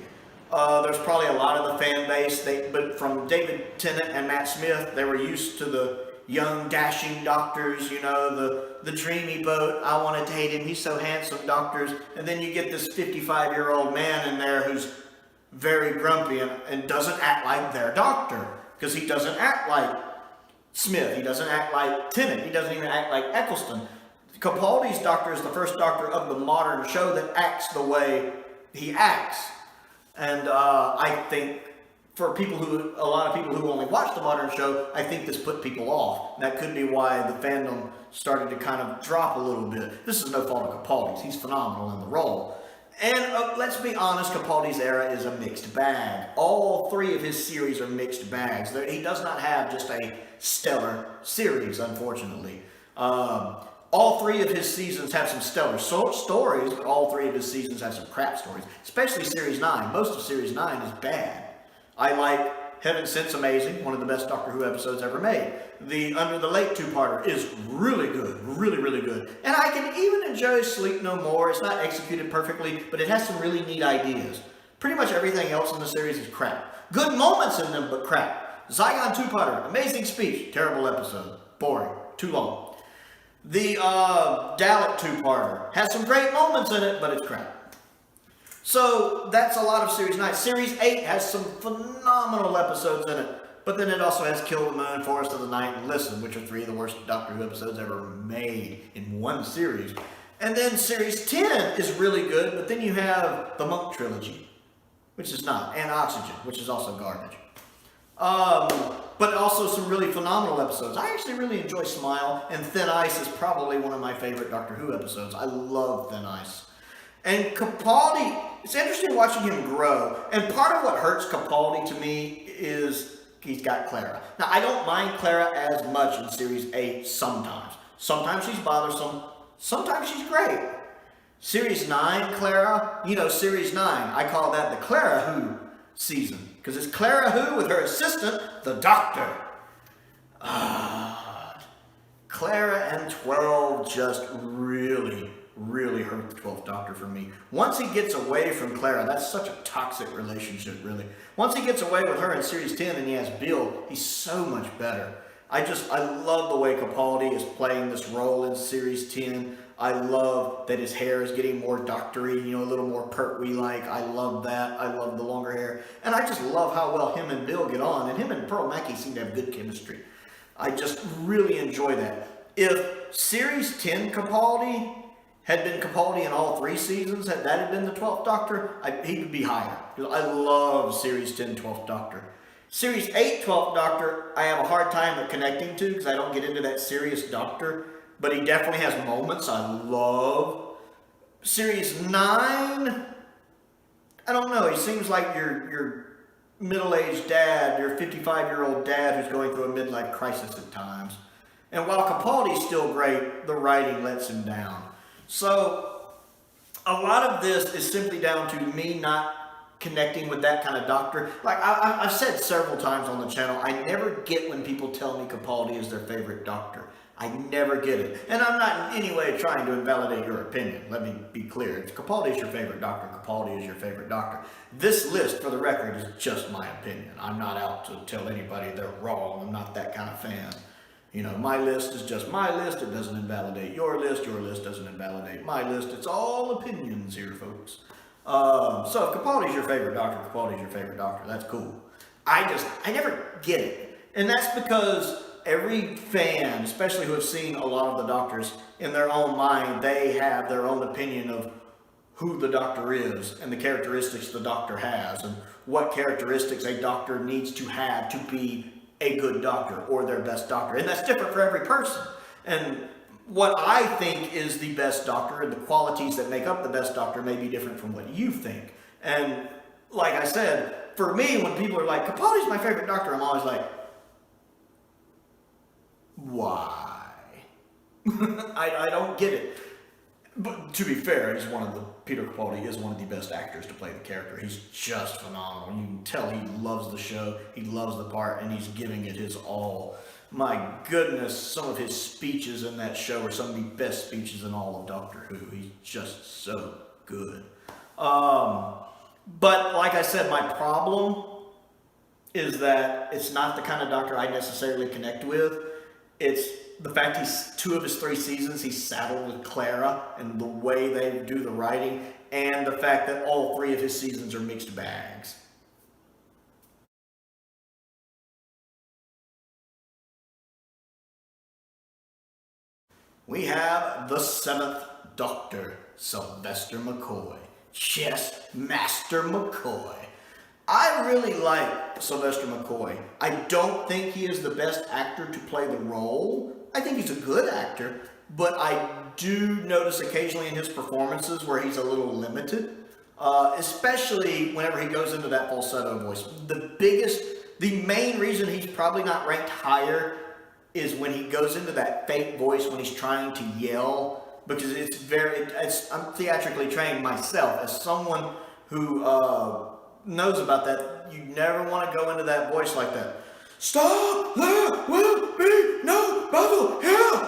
There's probably a lot of the fan base, but from David Tennant and Matt Smith, they were used to the young, dashing doctors, you know, the dreamy boat, I want to date him, he's so handsome doctors. And then you get this 55-year-old man in there who's very grumpy and doesn't act like their Doctor, because he doesn't act like Smith, he doesn't act like Tennant, he doesn't even act like Eccleston. Capaldi's Doctor is the first Doctor of the modern show that acts the way he acts. And I think for a lot of people who only watch the modern show, I think this put people off. And that could be why the fandom started to kind of drop a little bit. This is no fault of Capaldi's. He's phenomenal in the role. And let's be honest, Capaldi's era is a mixed bag. All three of his series are mixed bags. He does not have just a stellar series, unfortunately. All three of his seasons have some stellar stories, but all three of his seasons have some crap stories. Especially Series 9. Most of Series 9 is bad. I like Heaven Sent's amazing, one of the best Doctor Who episodes ever made. The Under the Lake two-parter is really good, really, really good. And I can even enjoy Sleep No More. It's not executed perfectly, but it has some really neat ideas. Pretty much everything else in the series is crap. Good moments in them, but crap. Zygon two-parter, amazing speech, terrible episode, boring, too long. The Dalek two-parter has some great moments in it, but it's crap. So that's a lot of Series 9. Series 8 has some phenomenal episodes in it, but then it also has Kill the Moon, Forest of the Night, and Listen, which are three of the worst Doctor Who episodes ever made in one series. And then Series 10 is really good, but then you have the Monk Trilogy, which is not, and Oxygen, which is also garbage. But also some really phenomenal episodes. I actually really enjoy Smile, and Thin Ice is probably one of my favorite Doctor Who episodes. I love Thin Ice. And Capaldi, it's interesting watching him grow. And part of what hurts Capaldi to me is he's got Clara. Now, I don't mind Clara as much in Series 8 sometimes. Sometimes she's bothersome. Sometimes she's great. Series 9, Clara, Series 9, I call that the Clara Who season. Because it's Clara Who with her assistant, the Doctor. Clara and 12 just really hurt the 12th Doctor for me. Once he gets away from Clara, that's such a toxic relationship, really. Once he gets away with her in Series 10 and he has Bill, he's so much better. I love the way Capaldi is playing this role in Series 10. I love that his hair is getting more doctory, a little more Pertwee-like. I love that. I love the longer hair. And I just love how well him and Bill get on. And him and Pearl Mackie seem to have good chemistry. I just really enjoy that. If Series 10 Capaldi had been Capaldi in all three seasons, had that had been the 12th Doctor, he would be higher. I love Series 10 12th Doctor. Series 8 12th Doctor, I have a hard time connecting to because I don't get into that serious Doctor, but he definitely has moments I love. Series 9, I don't know, he seems like your middle-aged dad, your 55-year-old dad who's going through a midlife crisis at times. And while Capaldi's still great, the writing lets him down. So, a lot of this is simply down to me not connecting with that kind of doctor. Like I've said several times on the channel, I never get when people tell me Capaldi is their favorite doctor. I never get it. And I'm not in any way trying to invalidate your opinion. Let me be clear. If Capaldi is your favorite doctor, Capaldi is your favorite doctor. This list, for the record, is just my opinion. I'm not out to tell anybody they're wrong. I'm not that kind of fan. You know, my list is just my list. It doesn't invalidate your list. Your list doesn't invalidate my list. It's all opinions here, folks. So if Capaldi's your favorite doctor, Capaldi's your favorite doctor. That's cool. I never get it. And that's because every fan, especially who have seen a lot of the doctors, in their own mind, they have their own opinion of who the doctor is and the characteristics the doctor has and what characteristics a doctor needs to have to be a good doctor or their best doctor. And that's different for every person. And what I think is the best doctor and the qualities that make up the best doctor may be different from what you think. And like I said, for me, when people are like, Capaldi's my favorite doctor, I'm always like, why? I don't get it. But to be fair, Peter Capaldi is one of the best actors to play the character. He's just phenomenal. You can tell he loves the show, he loves the part, and he's giving it his all. My goodness, some of his speeches in that show are some of the best speeches in all of Doctor Who. He's just so good. But like I said, my problem is that it's not the kind of doctor I necessarily connect with. It's the fact two of his 3 seasons, he's saddled with Clara and the way they do the writing, and the fact that all 3 of his seasons are mixed bags. We have the 7th Doctor, Sylvester McCoy. Yes, Master McCoy. I really like Sylvester McCoy. I don't think he is the best actor to play the role. I think he's a good actor, but I do notice occasionally in his performances where he's a little limited, especially whenever he goes into that falsetto voice. The main reason he's probably not ranked higher is when he goes into that fake voice when he's trying to yell, because I'm theatrically trained myself. As someone who knows about that, you never want to go into that voice like that. Stop! There will be no battle here!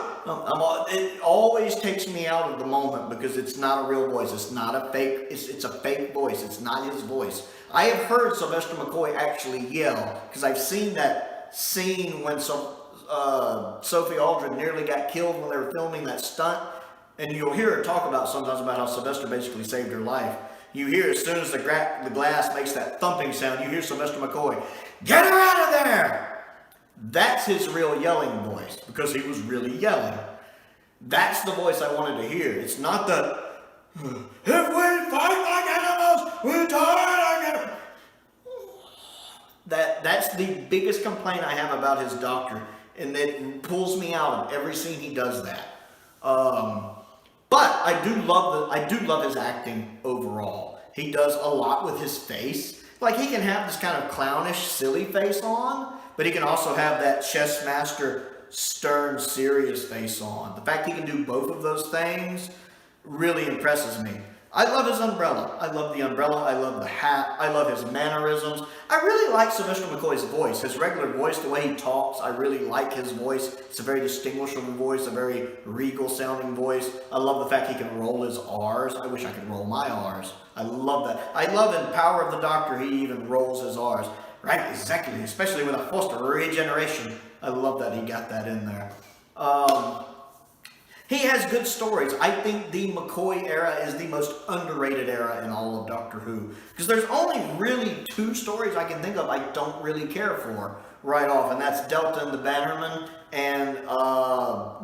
It always takes me out of the moment because it's not a real voice. It's not a fake. It's a fake voice. It's not his voice. I have heard Sylvester McCoy actually yell because I've seen that scene when Sophie Aldred nearly got killed when they were filming that stunt, and you'll hear her talk about sometimes about how Sylvester basically saved her life. You hear as soon as the glass makes that thumping sound, you hear Sylvester McCoy, "Get her out of there!" That's his real yelling voice, because he was really yelling. That's the voice I wanted to hear. It's not the, "If we fight like animals, we die like animals." That's the biggest complaint I have about his doctor, and it pulls me out of every scene he does that. But I do love his acting overall. He does a lot with his face. Like, he can have this kind of clownish, silly face on, but he can also have that chess master, stern, serious face on. The fact he can do both of those things really impresses me. I love his umbrella. I love the umbrella. I love the hat. I love his mannerisms. I really like Sylvester McCoy's voice. His regular voice, the way he talks, I really like his voice. It's a very distinguishable voice, a very regal sounding voice. I love the fact he can roll his R's. I wish I could roll my R's. I love that. I love in Power of the Doctor, he even rolls his R's. Right, exactly. Especially with a forced regeneration. I love that he got that in there. He has good stories. I think the McCoy era is the most underrated era in all of Doctor Who. Because there's only really 2 stories I can think of I don't really care for right off. And that's Delta and the Bannerman and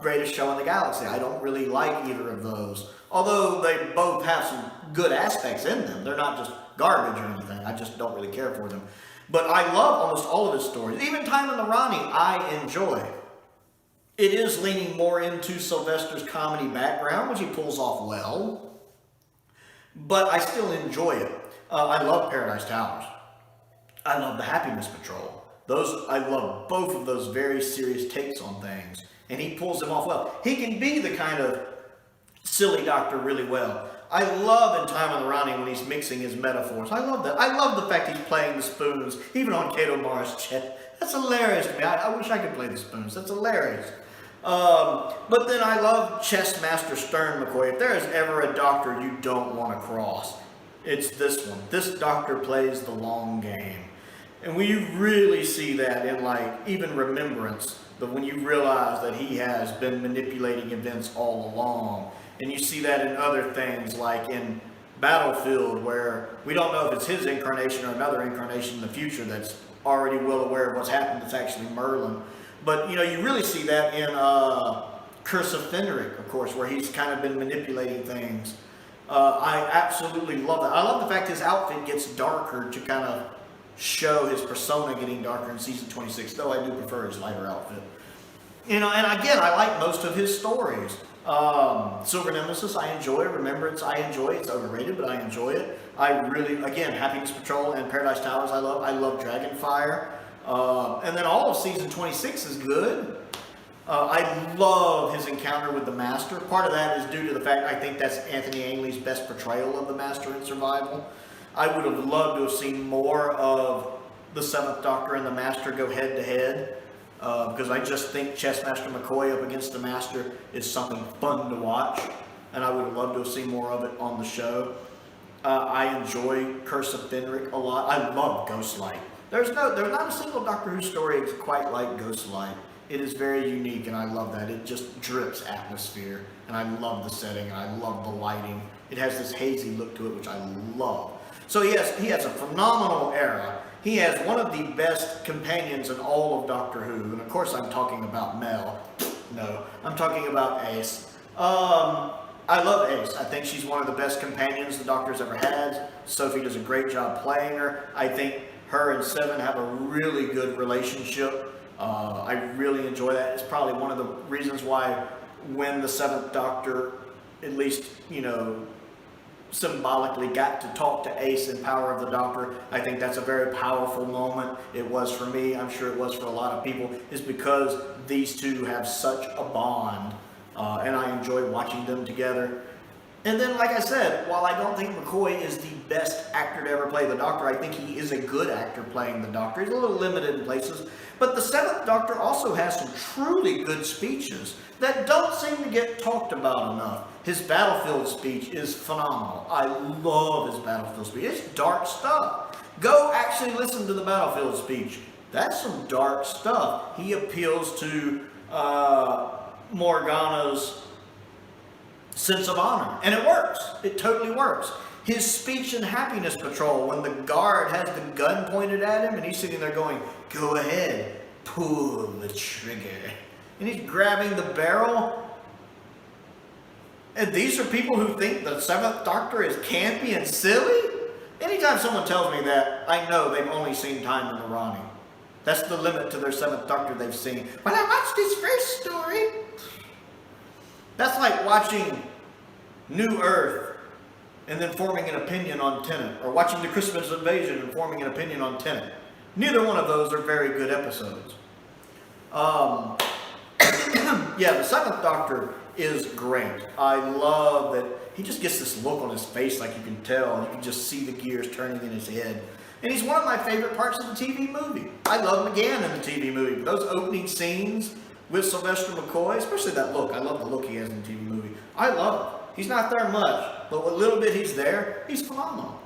Greatest Show in the Galaxy. I don't really like either of those. Although they both have some good aspects in them. They're not just garbage or anything. I just don't really care for them. But I love almost all of his stories. Even Time in the Rani, I enjoy. It is leaning more into Sylvester's comedy background, which he pulls off well. But I still enjoy it. I love Paradise Towers. I love the Happiness Patrol. I love both of those very serious takes on things. And he pulls them off well. He can be the kind of silly doctor really well. I love in Time of the Ronnie when he's mixing his metaphors. I love that. I love the fact he's playing the spoons, even on Kato Mara's chest. That's hilarious to me. I wish I could play the spoons. That's hilarious. But then I love Chess Master Stern McCoy. If there is ever a doctor you don't want to cross, it's this one. This doctor plays the long game. And when you really see that in like even Remembrance, when you realize that he has been manipulating events all along. And you see that in other things like in Battlefield, where we don't know if it's his incarnation or another incarnation in the future that's already well aware of what's happened. It's actually Merlin. But, you know, you really see that in Curse of Fenric, of course, where he's kind of been manipulating things. I absolutely love that. I love the fact his outfit gets darker to kind of show his persona getting darker in season 26, though I do prefer his lighter outfit. You know, and again, I like most of his stories. Silver Nemesis, I enjoy. Remembrance, I enjoy. It's overrated, but I enjoy it. I really, again, Happiness Patrol and Paradise Towers, I love. I love Dragonfire. And then all of season 26 is good. I love his encounter with the Master. Part of that is due to the fact I think that's Anthony Ainley's best portrayal of the Master in Survival. I would have loved to have seen more of the Seventh Doctor and the Master go head to head. Because I just think Chess Master McCoy up against the Master is something fun to watch, and I would have loved to have seen more of it on the show. I enjoy Curse of Fenric a lot. I love Ghostlight. There's not a single Doctor Who story that's quite like Ghostlight. It is very unique, and I love that. It just drips atmosphere, and I love the setting, and I love the lighting. It has this hazy look to it, which I love. So he has a phenomenal era. He has one of the best companions in all of Doctor Who, and of course I'm talking about Mel. No, I'm talking about Ace. I love Ace. I think she's one of the best companions the Doctor's ever had. Sophie does a great job playing her. I think her and Seven have a really good relationship. I really enjoy that. It's probably one of the reasons why when the Seventh Doctor, at least, you know, symbolically got to talk to Ace in Power of the Doctor. I think that's a very powerful moment. It was for me. I'm sure it was for a lot of people. Is because these two have such a bond, and I enjoy watching them together. And then, like I said, while I don't think McCoy is the best actor to ever play the Doctor, I think he is a good actor playing the Doctor. He's a little limited in places. But the Seventh Doctor also has some truly good speeches that don't seem to get talked about enough. His Battlefield speech is phenomenal. I love his Battlefield speech. It's dark stuff. Go actually listen to the Battlefield speech. That's some dark stuff. He appeals to Morgana's sense of honor. And it works. It totally works. His speech in Happiness Patrol, when the guard has the gun pointed at him and he's sitting there going, "Go ahead, pull the trigger." And he's grabbing the barrel. And these are people who think the Seventh Doctor is campy and silly? Anytime someone tells me that, I know they've only seen Time in the Ronnie. That's the limit to their Seventh Doctor they've seen. When I watched his first story, that's like watching New Earth and then forming an opinion on Tennant, or watching the Christmas Invasion and forming an opinion on Tennant. Neither one of those are very good episodes. Yeah, the Seventh Doctor is great. I love that he just gets this look on his face, like you can tell. You can just see the gears turning in his head. And he's one of my favorite parts of the TV movie. I love him again in the TV movie. Those opening scenes with Sylvester McCoy, especially that look. I love the look he has in the TV movie. I love it. He's not there much, but what little bit he's there, he's phenomenal.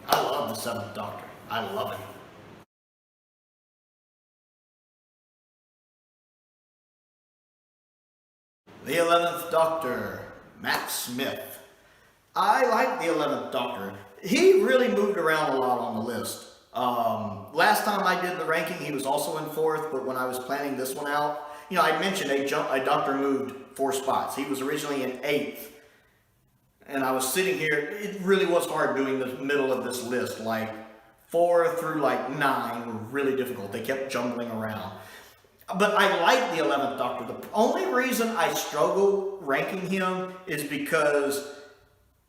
I love the Seventh Doctor. I love him. The 11th Doctor, Matt Smith. I like the 11th Doctor. He really moved around a lot on the list. Last time I did the ranking, he was also in 4th, but when I was planning this one out, you know, I mentioned a Doctor moved 4 spots. He was originally in 8th. And I was sitting here, it really was hard doing the middle of this list. Like 4 through like 9 were really difficult. They kept jumbling around. But I like the 11th Doctor. The only reason I struggle ranking him is because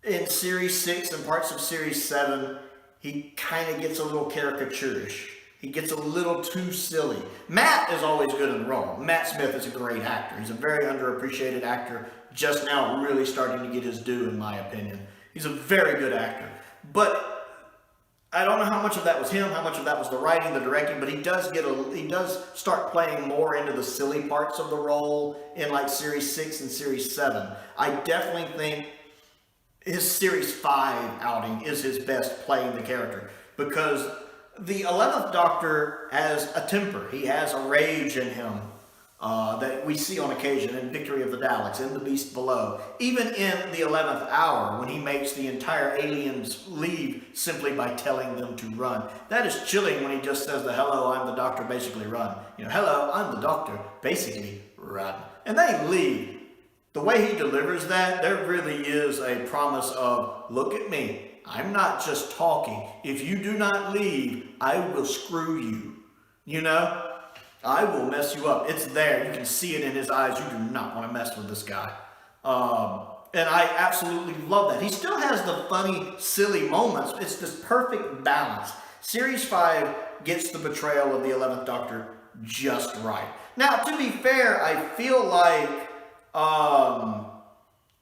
in Series 6 and parts of Series 7, he kind of gets a little caricaturish. He gets a little too silly. Matt is always good in the role. Matt Smith is a great actor. He's a very underappreciated actor just now really starting to get his due, in my opinion. He's a very good actor. But I don't know how much of that was him, how much of that was the writing, the directing, but he does start playing more into the silly parts of the role in like Series 6 and Series 7. I definitely think his Series 5 outing is his best playing the character, because the 11th Doctor has a temper. He has a rage in him that we see on occasion in Victory of the Daleks, in The Beast Below. Even in the 11th Hour, when he makes the entire aliens leave simply by telling them to run. That is chilling when he just says the hello, I'm the Doctor, basically run. You know, hello, I'm the Doctor, basically run. And they leave. The way he delivers that, there really is a promise of, look at me, I'm not just talking. If you do not leave, I will screw you. You know? I will mess you up. It's there. You can see it in his eyes. You do not want to mess with this guy. And I absolutely love that. He still has the funny, silly moments. It's this perfect balance. Series 5 gets the betrayal of the 11th Doctor just right. Now, to be fair, I feel like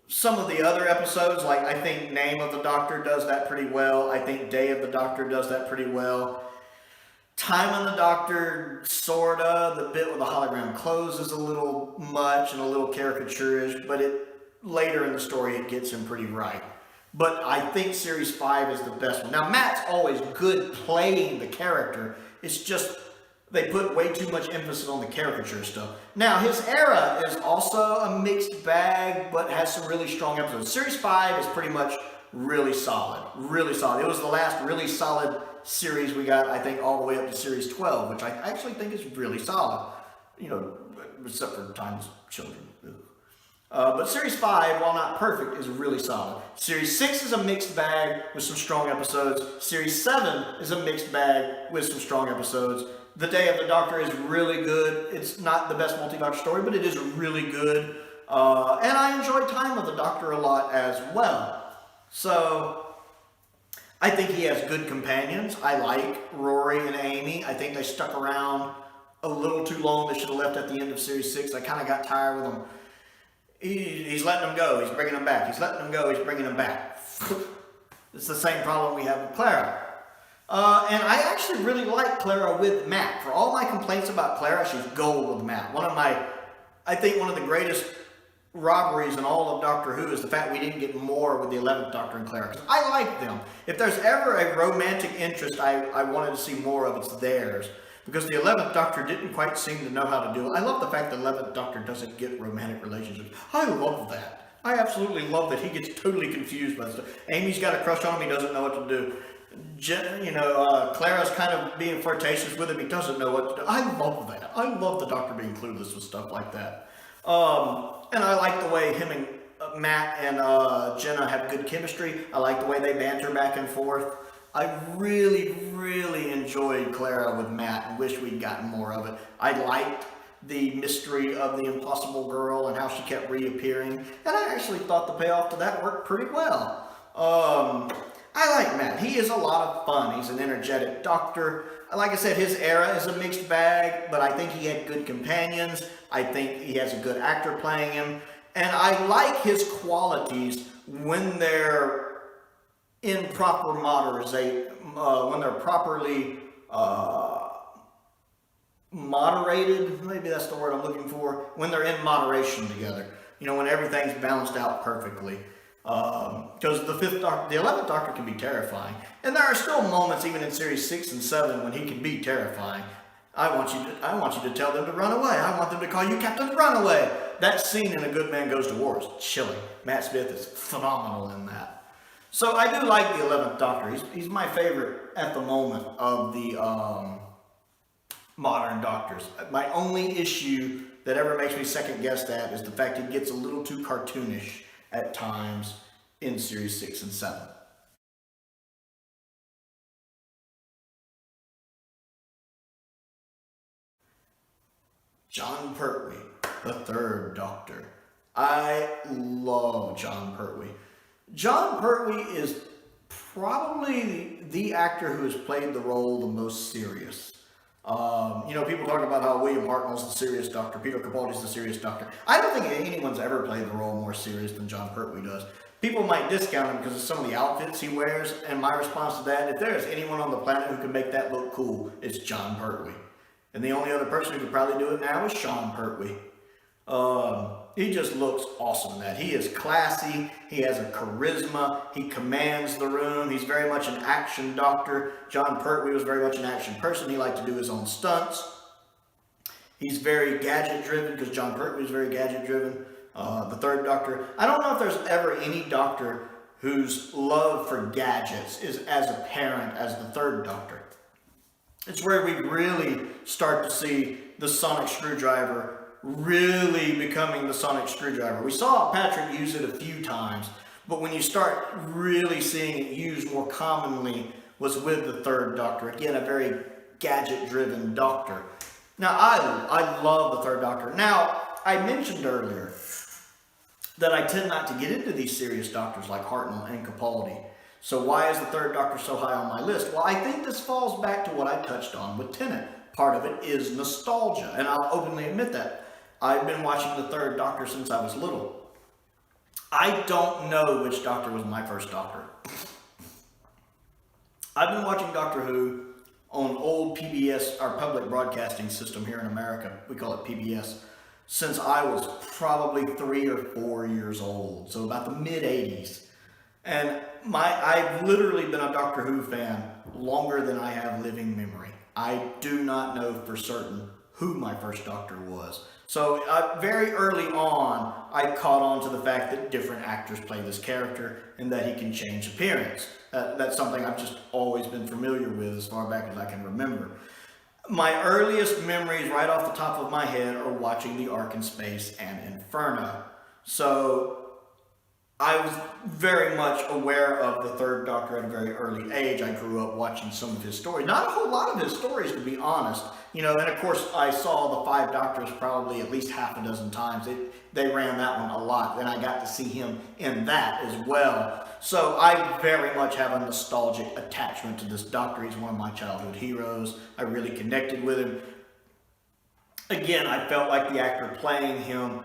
some of the other episodes, like I think Name of the Doctor does that pretty well. I think Day of the Doctor does that pretty well. Time on the Doctor, sorta. The bit with the hologram clothes is a little much and a little caricaturish, but later in the story it gets him pretty right. But I think Series 5 is the best one. Now, Matt's always good playing the character. It's just they put way too much emphasis on the caricature stuff. Now, his era is also a mixed bag, but has some really strong episodes. Series 5 is pretty much really solid. Really solid. It was the last really solid series we got, I think, all the way up to Series 12, which I actually think is really solid. You know, except for Time's Children. But Series 5, while not perfect, is really solid. Series 6 is a mixed bag with some strong episodes. Series 7 is a mixed bag with some strong episodes. The Day of the Doctor is really good. It's not the best multi-Doctor story, but it is really good. And I enjoy Time of the Doctor a lot as well. So I think he has good companions. I like Rory and Amy. I think they stuck around a little too long. They should have left at the end of Series 6. I kind of got tired with them. He's letting them go. He's bringing them back. He's letting them go. He's bringing them back. It's the same problem we have with Clara. And I actually really like Clara with Matt. For all my complaints about Clara, she's gold with Matt. I think one of the greatest robberies in all of Doctor Who is the fact we didn't get more with the 11th Doctor and Clara. Because I like them. If there's ever a romantic interest I wanted to see more of, it's theirs. Because the 11th Doctor didn't quite seem to know how to do it. I love the fact the 11th Doctor doesn't get romantic relationships. I love that. I absolutely love that he gets totally confused by stuff. Amy's got a crush on him, he doesn't know what to do. Clara's kind of being flirtatious with him, he doesn't know what to do. I love that. I love the Doctor being clueless with stuff like that. And I like the way him and Matt and Jenna have good chemistry. I like the way they banter back and forth. I really, really enjoyed Clara with Matt and wish we'd gotten more of it. I liked the mystery of the Impossible Girl and how she kept reappearing. And I actually thought the payoff to that worked pretty well. I like Matt. He is a lot of fun. He's an energetic Doctor. Like I said, his era is a mixed bag, but I think he had good companions. I think he has a good actor playing him. And I like his qualities when they're in proper moderation, when they're properly moderated, maybe that's the word I'm looking for, when they're in moderation together. You know, when everything's balanced out perfectly. Because the 11th Doctor can be terrifying. And there are still moments, even in Series 6 and 7, when he can be terrifying. I want you to tell them to run away. I want them to call you Captain Runaway. That scene in A Good Man Goes to War is chilling. Matt Smith is phenomenal in that. So I do like the 11th Doctor. He's my favorite at the moment of the modern Doctors. My only issue that ever makes me second guess that is the fact he gets a little too cartoonish at times in Series 6 and 7. Jon Pertwee, the third Doctor. I love Jon Pertwee. Jon Pertwee is probably the actor who has played the role the most serious. People talk about how William Hartnell's the serious doctor, Peter Capaldi's the serious doctor. I don't think anyone's ever played the role more serious than Jon Pertwee does. People might discount him because of some of the outfits he wears, and my response to that, if there's anyone on the planet who can make that look cool, it's Jon Pertwee. And the only other person who could probably do it now is Sean Pertwee. He just looks awesome in that. He is classy. He has a charisma. He commands the room. He's very much an action doctor. Jon Pertwee was very much an action person. He liked to do his own stunts. He's very gadget driven because Jon Pertwee is very gadget driven. The third doctor, I don't know if there's ever any doctor whose love for gadgets is as apparent as the third doctor. It's where we really start to see the sonic screwdriver really becoming the sonic screwdriver. We saw Patrick use it a few times, but when you start really seeing it used more commonly was with the third doctor. Again, a very gadget-driven doctor. Now, I love the third doctor. Now, I mentioned earlier that I tend not to get into these serious doctors like Hartnell and Capaldi. So why is the third doctor so high on my list? Well, I think this falls back to what I touched on with Tennant. Part of it is nostalgia, and I'll openly admit that. I've been watching the third doctor since I was little. I don't know which doctor was my first doctor. I've been watching Doctor Who on old PBS, our public broadcasting system here in America. We call it PBS. Since I was probably 3 or 4 years old, so about the mid-'80s. And I've literally been a Doctor Who fan longer than I have living memory. I do not know for certain who my first doctor was. So very early on, I caught on to the fact that different actors play this character and that he can change appearance. That's something I've just always been familiar with as far back as I can remember. My earliest memories right off the top of my head are watching The Ark in Space and Inferno. So I was very much aware of the third doctor at a very early age. I grew up watching some of his stories. Not a whole lot of his stories, to be honest. And of course I saw the Five Doctors probably at least half a dozen times. They ran that one a lot, and I got to see him in that as well. So I very much have a nostalgic attachment to this doctor. He's one of my childhood heroes. I really connected with him. Again, I felt like the actor playing him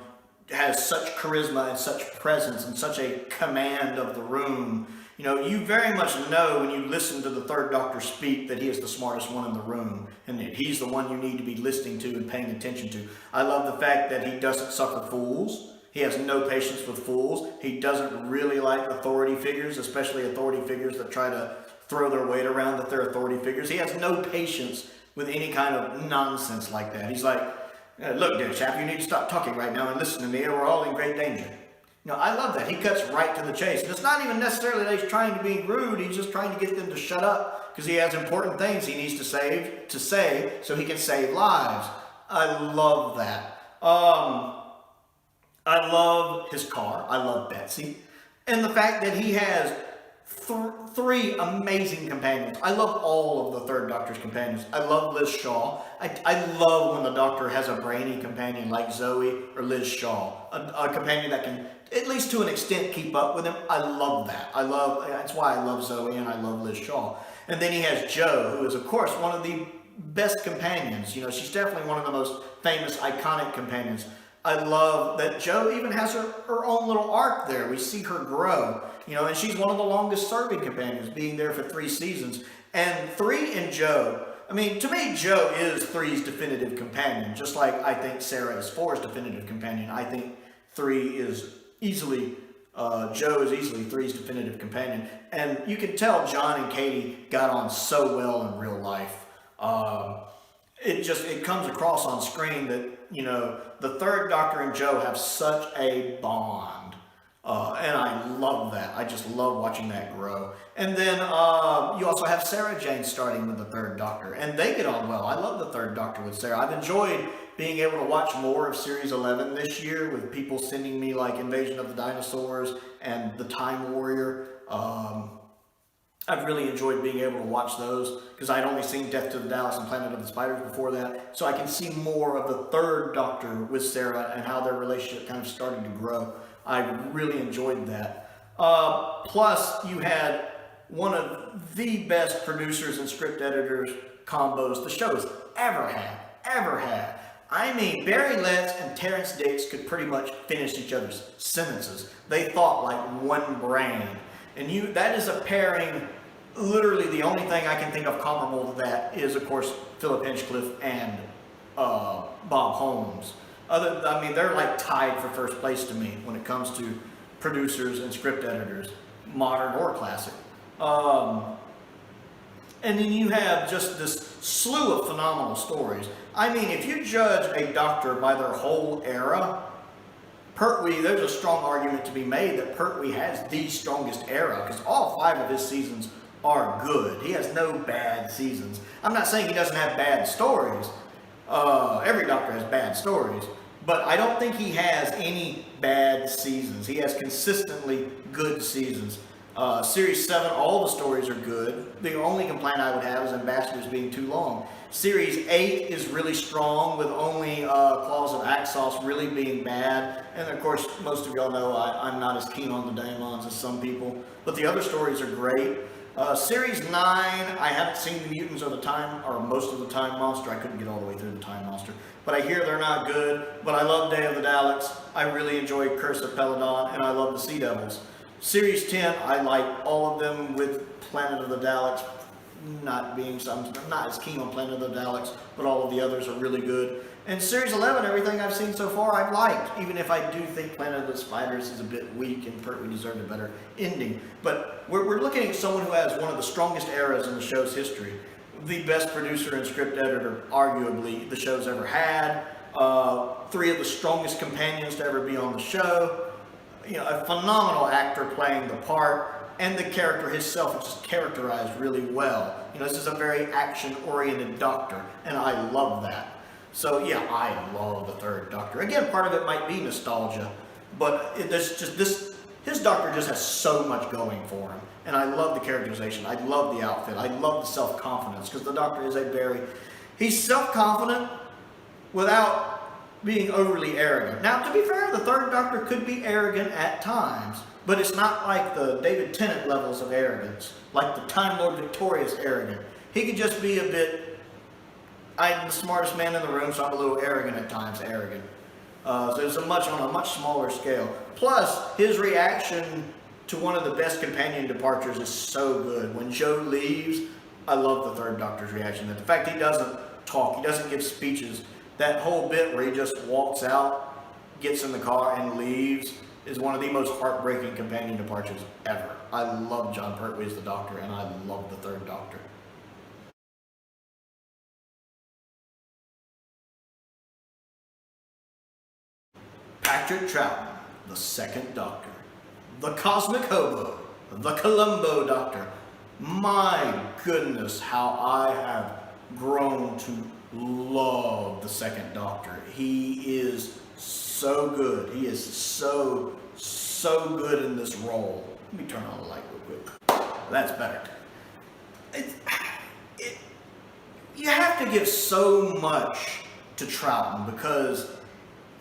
has such charisma and such presence and such a command of the room. You very much know when you listen to the third doctor speak that he is the smartest one in the room and that he's the one you need to be listening to and paying attention to. I love the fact that he doesn't suffer fools. He has no patience with fools. He doesn't really like authority figures, especially authority figures that try to throw their weight around that they're authority figures. He has no patience with any kind of nonsense like that. He's like, look, dear chap, you need to stop talking right now and listen to me, or we're all in great danger. I love that. He cuts right to the chase. And it's not even necessarily that he's trying to be rude. He's just trying to get them to shut up because he has important things he needs to say so he can save lives. I love that. I love his car. I love Betsy. And the fact that he has three amazing companions. I love all of the third doctor's companions. I love Liz Shaw. I love when the doctor has a brainy companion like Zoe or Liz Shaw. A companion that can, at least to an extent, keep up with him. I love that. That's why I love Zoe and I love Liz Shaw. And then he has Jo, who is, of course, one of the best companions. She's definitely one of the most famous, iconic companions. I love that Jo even has her own little arc there. We see her grow, and she's one of the longest serving companions, being there for 3 seasons. And 3 in Jo, to me, Jo is 3's definitive companion, just like I think Sarah is 4's definitive companion. I think Jo is easily 3's definitive companion. And you can tell John and Katie got on so well in real life. It comes across on screen that, the third doctor and Jo have such a bond. And I love that. I just love watching that grow. And then you also have Sarah Jane starting with the third doctor. And they get on well. I love the third doctor with Sarah. I've enjoyed being able to watch more of Series 11 this year with people sending me like Invasion of the Dinosaurs and The Time Warrior. I've really enjoyed being able to watch those because I'd only seen Death to the Dallas and Planet of the Spiders before that. So I can see more of the third doctor with Sarah and how their relationship kind of started to grow. I really enjoyed that. Plus, you had one of the best producers and script editors combos the show has ever had. I mean, Barry Letts and Terrence Dix could pretty much finish each other's sentences. They thought like one brain. And that is a pairing, literally the only thing I can think of comparable to that is, of course, Philip Hinchcliffe and Bob Holmes. They're like tied for first place to me when it comes to producers and script editors, modern or classic. And then you have just this slew of phenomenal stories. I mean, if you judge a Doctor by their whole era, Pertwee, there's a strong argument to be made that Pertwee has the strongest era, because all 5 of his seasons are good. He has no bad seasons. I'm not saying he doesn't have bad stories. Every Doctor has bad stories. But I don't think he has any bad seasons. He has consistently good seasons. Series 7, all the stories are good. The only complaint I would have is Ambassadors being too long. Series 8 is really strong, with only Claws of Axos really being bad. And of course, most of y'all know I'm not as keen on the Daemons as some people. But the other stories are great. Series 9, I haven't seen the Mutants or most of the Time Monster. I couldn't get all the way through the Time Monster. But I hear they're not good. But I love Day of the Daleks. I really enjoy Curse of Peladon, and I love the Sea Devils. Series 10, I like all of them, with Planet of the Daleks I'm not as keen on Planet of the Daleks, but all of the others are really good. And Series 11, everything I've seen so far I've liked, even if I do think Planet of the Spiders is a bit weak and Pertwee deserved a better ending. But we're looking at someone who has one of the strongest eras in the show's history. The best producer and script editor, arguably, the show's ever had. 3 of the strongest companions to ever be on the show. A phenomenal actor playing the part, and the character himself is just characterized really well. This is a very action-oriented Doctor, and I love that. So yeah, I love the 3rd Doctor. Again, part of it might be nostalgia, but his Doctor just has so much going for him. And I love the characterization, I love the outfit, I love the self-confidence, because the Doctor is he's self-confident without being overly arrogant. Now, to be fair, the 3rd Doctor could be arrogant at times, but it's not like the David Tennant levels of arrogance, like the Time Lord Victorious arrogant. He could just be a bit, I'm the smartest man in the room, so I'm a little arrogant at times, So it's on a much smaller scale. Plus, his reaction to one of the best companion departures is so good. When Jo leaves, I love the 3rd Doctor's reaction. The fact he doesn't talk, he doesn't give speeches, that whole bit where he just walks out, gets in the car, and leaves is one of the most heartbreaking companion departures ever. I love Jon Pertwee as the Doctor, and I love the 3rd Doctor. Patrick Troughton, the 2nd Doctor. The Cosmic Hobo, the Columbo Doctor. My goodness, how I have grown to love the 2nd Doctor. He is so good. He is so good in this role. Let me turn on the light real quick. That's better. You have to give so much to Troughton, because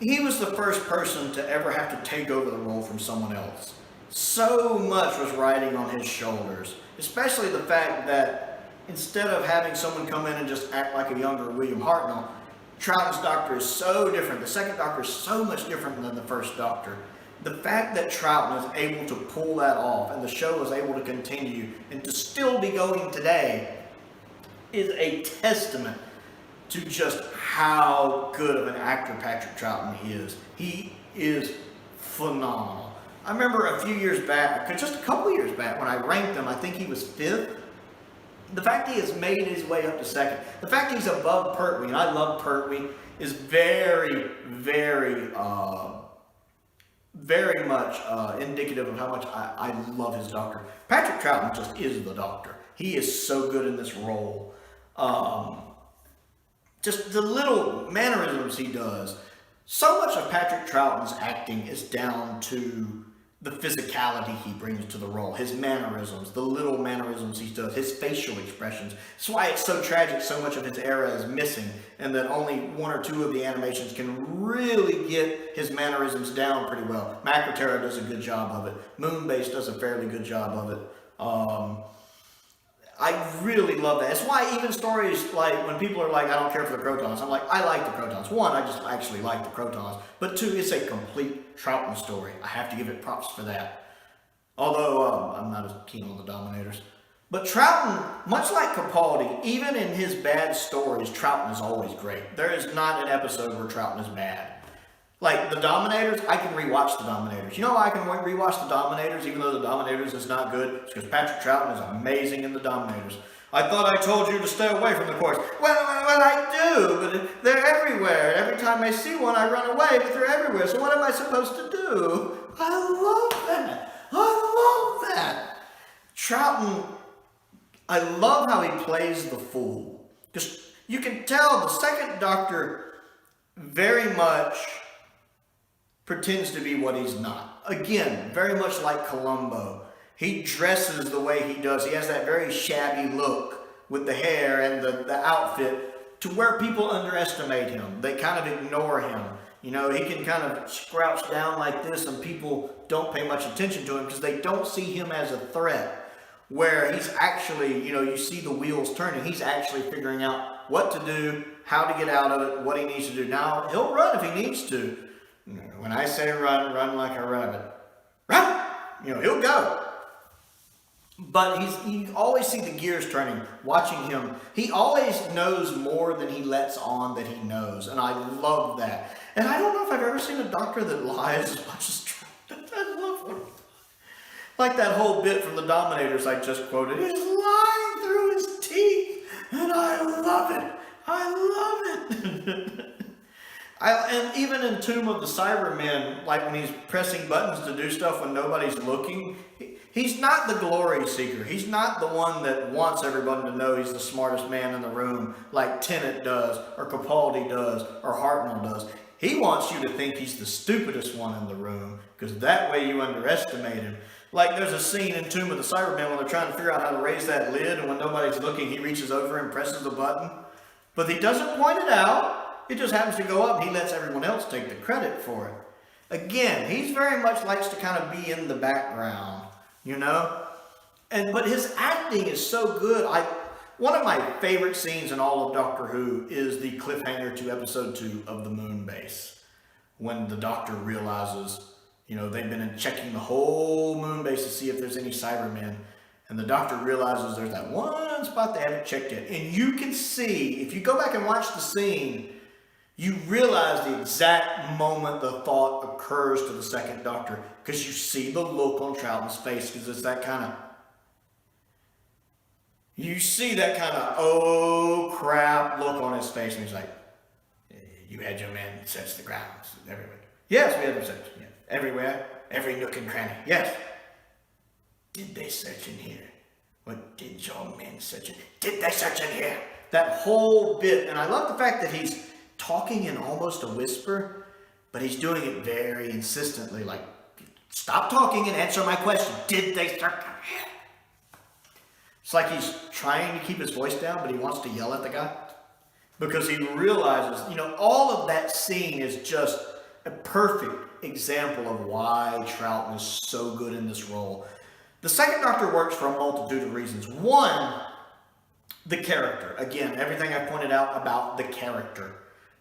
he was the first person to ever have to take over the role from someone else. So much was riding on his shoulders, especially the fact that instead of having someone come in and just act like a younger William Hartnell, Troughton's Doctor is so different. The 2nd Doctor is so much different than the 1st Doctor. The fact that Troughton is able to pull that off, and the show is able to continue and to still be going today, is a testament to just how good of an actor Patrick Troughton is. He is phenomenal. I remember a few years back, just a couple years back, when I ranked him, I think he was 5th. The fact he has made his way up to 2nd, the fact he's above Pertwee, and I love Pertwee, is very, very much indicative of how much I love his Doctor. Patrick Troughton just is the Doctor. He is so good in this role. Just the little mannerisms he does. So much of Patrick Troughton's acting is down to the physicality he brings to the role, his mannerisms, the little mannerisms he does, his facial expressions. That's why it's so tragic so much of his era is missing, and that only 1 or 2 of the animations can really get his mannerisms down pretty well. Macroterra does a good job of it. Moonbase does a fairly good job of it. I really love that. It's why even stories like when people are like, I don't care for the Crotons, I'm like, I like the Crotons. One, I just actually like the Crotons. But two, it's a complete Troughton story. I have to give it props for that. Although I'm not as keen on the Dominators. But Troughton, much like Capaldi, even in his bad stories, Troughton is always great. There is not an episode where Troughton is bad. Like the Dominators, I can rewatch the Dominators. You know why I can rewatch the Dominators even though the Dominators is not good? It's because Patrick Troughton is amazing in the Dominators. I thought I told you to stay away from the courts. Well, I do, but they're everywhere. Every time I see one, I run away, but they're everywhere. So what am I supposed to do? I love that. I love that. Troughton, I love how he plays the fool. Because you can tell the second Doctor very much pretends to be what he's not. Again, very much like Columbo. He dresses the way he does. He has that very shabby look with the hair and the outfit to where people underestimate him. They kind of ignore him. You know, he can kind of crouch down like this and people don't pay much attention to him because they don't see him as a threat. Where he's actually, you know, you see the wheels turning. He's actually figuring out what to do, how to get out of it, what he needs to do. Now, he'll run if he needs to. When I say run, run like a rabbit. Run! You know, he'll go. But you always see the gears turning, watching him. He always knows more than he lets on that he knows. And I love that. And I don't know if I've ever seen a Doctor that lies as much as Troughton. I love what he does. Like that whole bit from the Dominators I just quoted. He's lying through his teeth. And I love it. I love it. And even in Tomb of the Cybermen, like when he's pressing buttons to do stuff when nobody's looking, he's not the glory seeker. He's not the one that wants everybody to know he's the smartest man in the room like Tennant does, or Capaldi does, or Hartnell does. He wants you to think he's the stupidest one in the room, because that way you underestimate him. Like there's a scene in Tomb of the Cybermen when they're trying to figure out how to raise that lid, and when nobody's looking, he reaches over and presses the button. But he doesn't point it out. It just happens to go up, and he lets everyone else take the credit for it. Again, he very much likes to kind of be in the background, you know? But his acting is so good. One of my favorite scenes in all of Doctor Who is the cliffhanger to episode 2 of the Moon Base. When the Doctor realizes, you know, they've been checking the whole Moon Base to see if there's any Cybermen. And the Doctor realizes there's that one spot they haven't checked yet. And you can see, if you go back and watch the scene, you realize the exact moment the thought occurs to the second Doctor, because you see the look on Troughton's face, because it's that kind of, you see that kind of, oh crap look on his face, and he's like, you had your men search the grounds everywhere. Yes, we had them search. Yeah. Everywhere, every nook and cranny. Yes. Did they search in here? What did your men search in? Did they search in here? That whole bit, and I love the fact that he's talking in almost a whisper, but he's doing it very insistently, like, stop talking and answer my question. Did they search in here? It's like he's trying to keep his voice down, but he wants to yell at the guy. Because he realizes, you know, all of that scene is just a perfect example of why Troughton is so good in this role. The second Doctor works for a multitude of reasons. One, the character. Again, everything I pointed out about the character.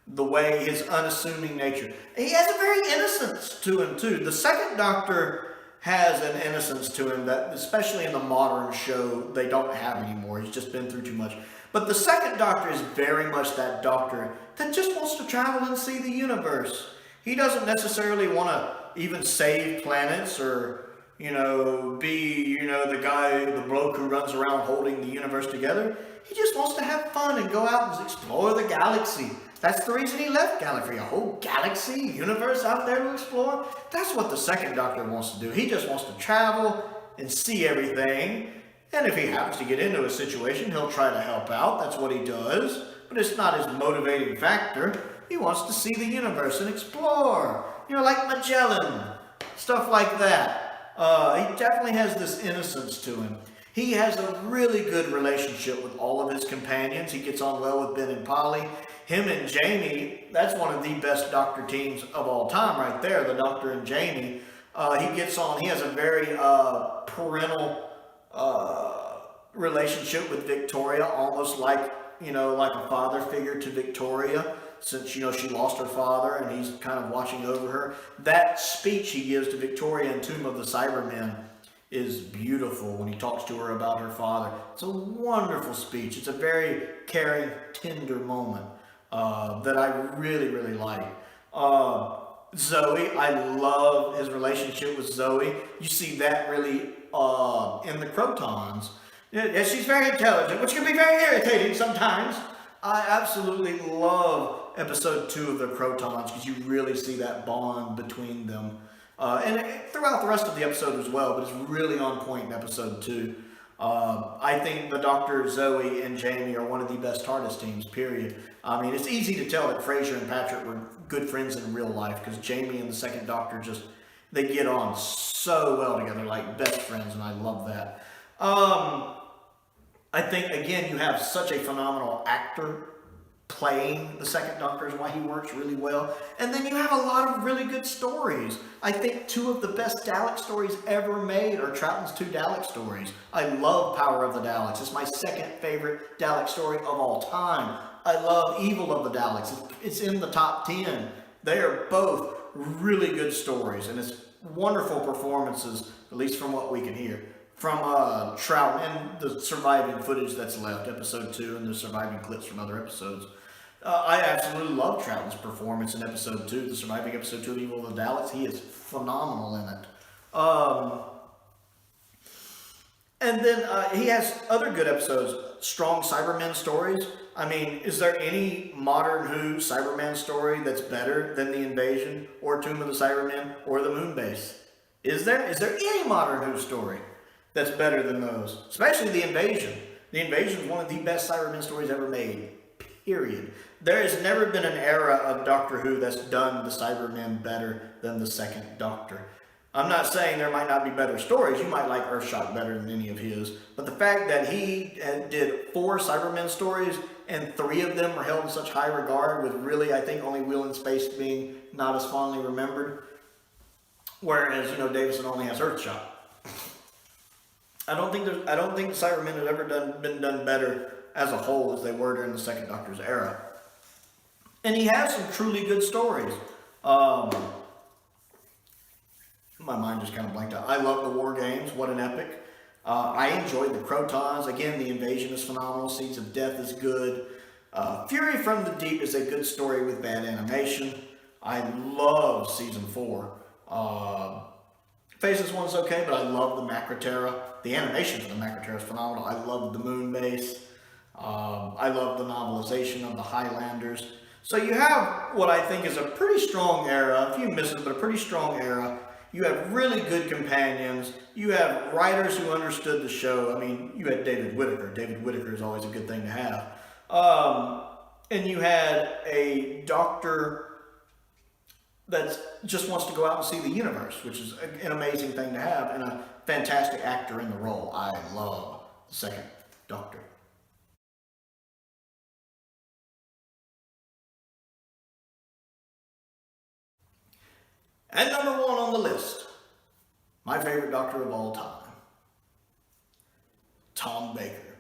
The way, his unassuming nature. He has a very innocence to him, too. The second Doctor has an innocence to him that, especially in the modern show, they don't have anymore. He's just been through too much. But the second Doctor is very much that Doctor that just wants to travel and see the universe. He doesn't necessarily want to even save planets or, you know, be, you know, the bloke who runs around holding the universe together. He just wants to have fun and go out and explore the galaxy. That's the reason he left Gallifrey. A whole galaxy, universe out there to explore. That's what the second Doctor wants to do. He just wants to travel and see everything. And if he happens to get into a situation, he'll try to help out. That's what he does. But it's not his motivating factor. He wants to see the universe and explore. You know, like Magellan. Stuff like that. He definitely has this innocence to him. He has a really good relationship with all of his companions. He gets on well with Ben and Polly. Him and Jamie, that's one of the best Doctor teams of all time right there, the Doctor and Jamie. He gets on, he has a very parental relationship with Victoria, almost like, like a father figure to Victoria, since, she lost her father and he's kind of watching over her. That speech he gives to Victoria in Tomb of the Cybermen is beautiful when he talks to her about her father. It's a wonderful speech. It's a very caring, tender moment that I really, really like. Zoe, I love his relationship with Zoe. You see that really in the Crotons. Yeah, she's very intelligent, which can be very irritating sometimes. I absolutely love episode 2 of the Crotons because you really see that bond between them. And throughout the rest of the episode as well, but it's really on point in episode 2. I think the Doctor, Zoe, and Jamie are one of the best TARDIS teams, period. I mean, it's easy to tell that Frasier and Patrick were good friends in real life because Jamie and the second Doctor they get on so well together, like best friends, and I love that. I think, again, you have such a phenomenal actor playing the second Doctor is why he works really well. And then you have a lot of really good stories. I think 2 of the best Dalek stories ever made are Troughton's 2 Dalek stories. I love Power of the Daleks. It's my second favorite Dalek story of all time. I love Evil of the Daleks. It's in the top 10. They are both really good stories, and it's wonderful performances, at least from what we can hear, from Troughton and the surviving footage that's left, episode 2, and the surviving clips from other episodes. I absolutely love Troughton's performance in episode 2, the surviving episode 2 of Evil of the Daleks. He is phenomenal in it. And then he has other good episodes, strong Cybermen stories. I mean, is there any modern Who Cyberman story that's better than The Invasion, or Tomb of the Cybermen, or The Moonbase? Is there any modern Who story that's better than those? Especially The Invasion. The Invasion is one of the best Cybermen stories ever made, period. There has never been an era of Doctor Who that's done the Cybermen better than the second Doctor. I'm not saying there might not be better stories. You might like Earthshock better than any of his. But the fact that he did 4 Cybermen stories and 3 of them are held in such high regard, with really, I think, only Wheel in Space being not as fondly remembered. Whereas, Davison only has Earthshock. I don't think the Cybermen have ever been done better as a whole as they were during the second Doctor's era. And he has some truly good stories. My mind just kind of blanked out. I love the War Games. What an epic. I enjoyed the Crotons. Again, The Invasion is phenomenal. Seeds of Death is good. Fury from the Deep is a good story with bad animation. I love Season 4. Phases 1's okay, but I love the Macroterra. The animation for the Macroterra is phenomenal. I love the Moonbase. I love the novelization of the Highlanders. So you have what I think is a pretty strong era. A few misses, but a pretty strong era. You have really good companions. You have writers who understood the show. I mean, you had David Whittaker. David Whittaker is always a good thing to have. And you had a Doctor that just wants to go out and see the universe, which is an amazing thing to have, and a fantastic actor in the role. I love the second Doctor. And number 1 on the list, my favorite Doctor of all time, Tom Baker,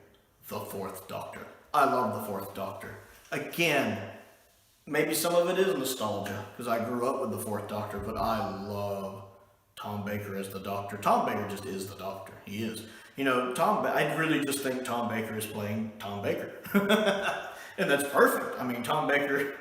the 4th Doctor. I love the 4th Doctor. Again, maybe some of it is nostalgia, because I grew up with the 4th Doctor, but I love Tom Baker as the Doctor. Tom Baker just is the Doctor. He is. I really just think Tom Baker is playing Tom Baker. And that's perfect. I mean, Tom Baker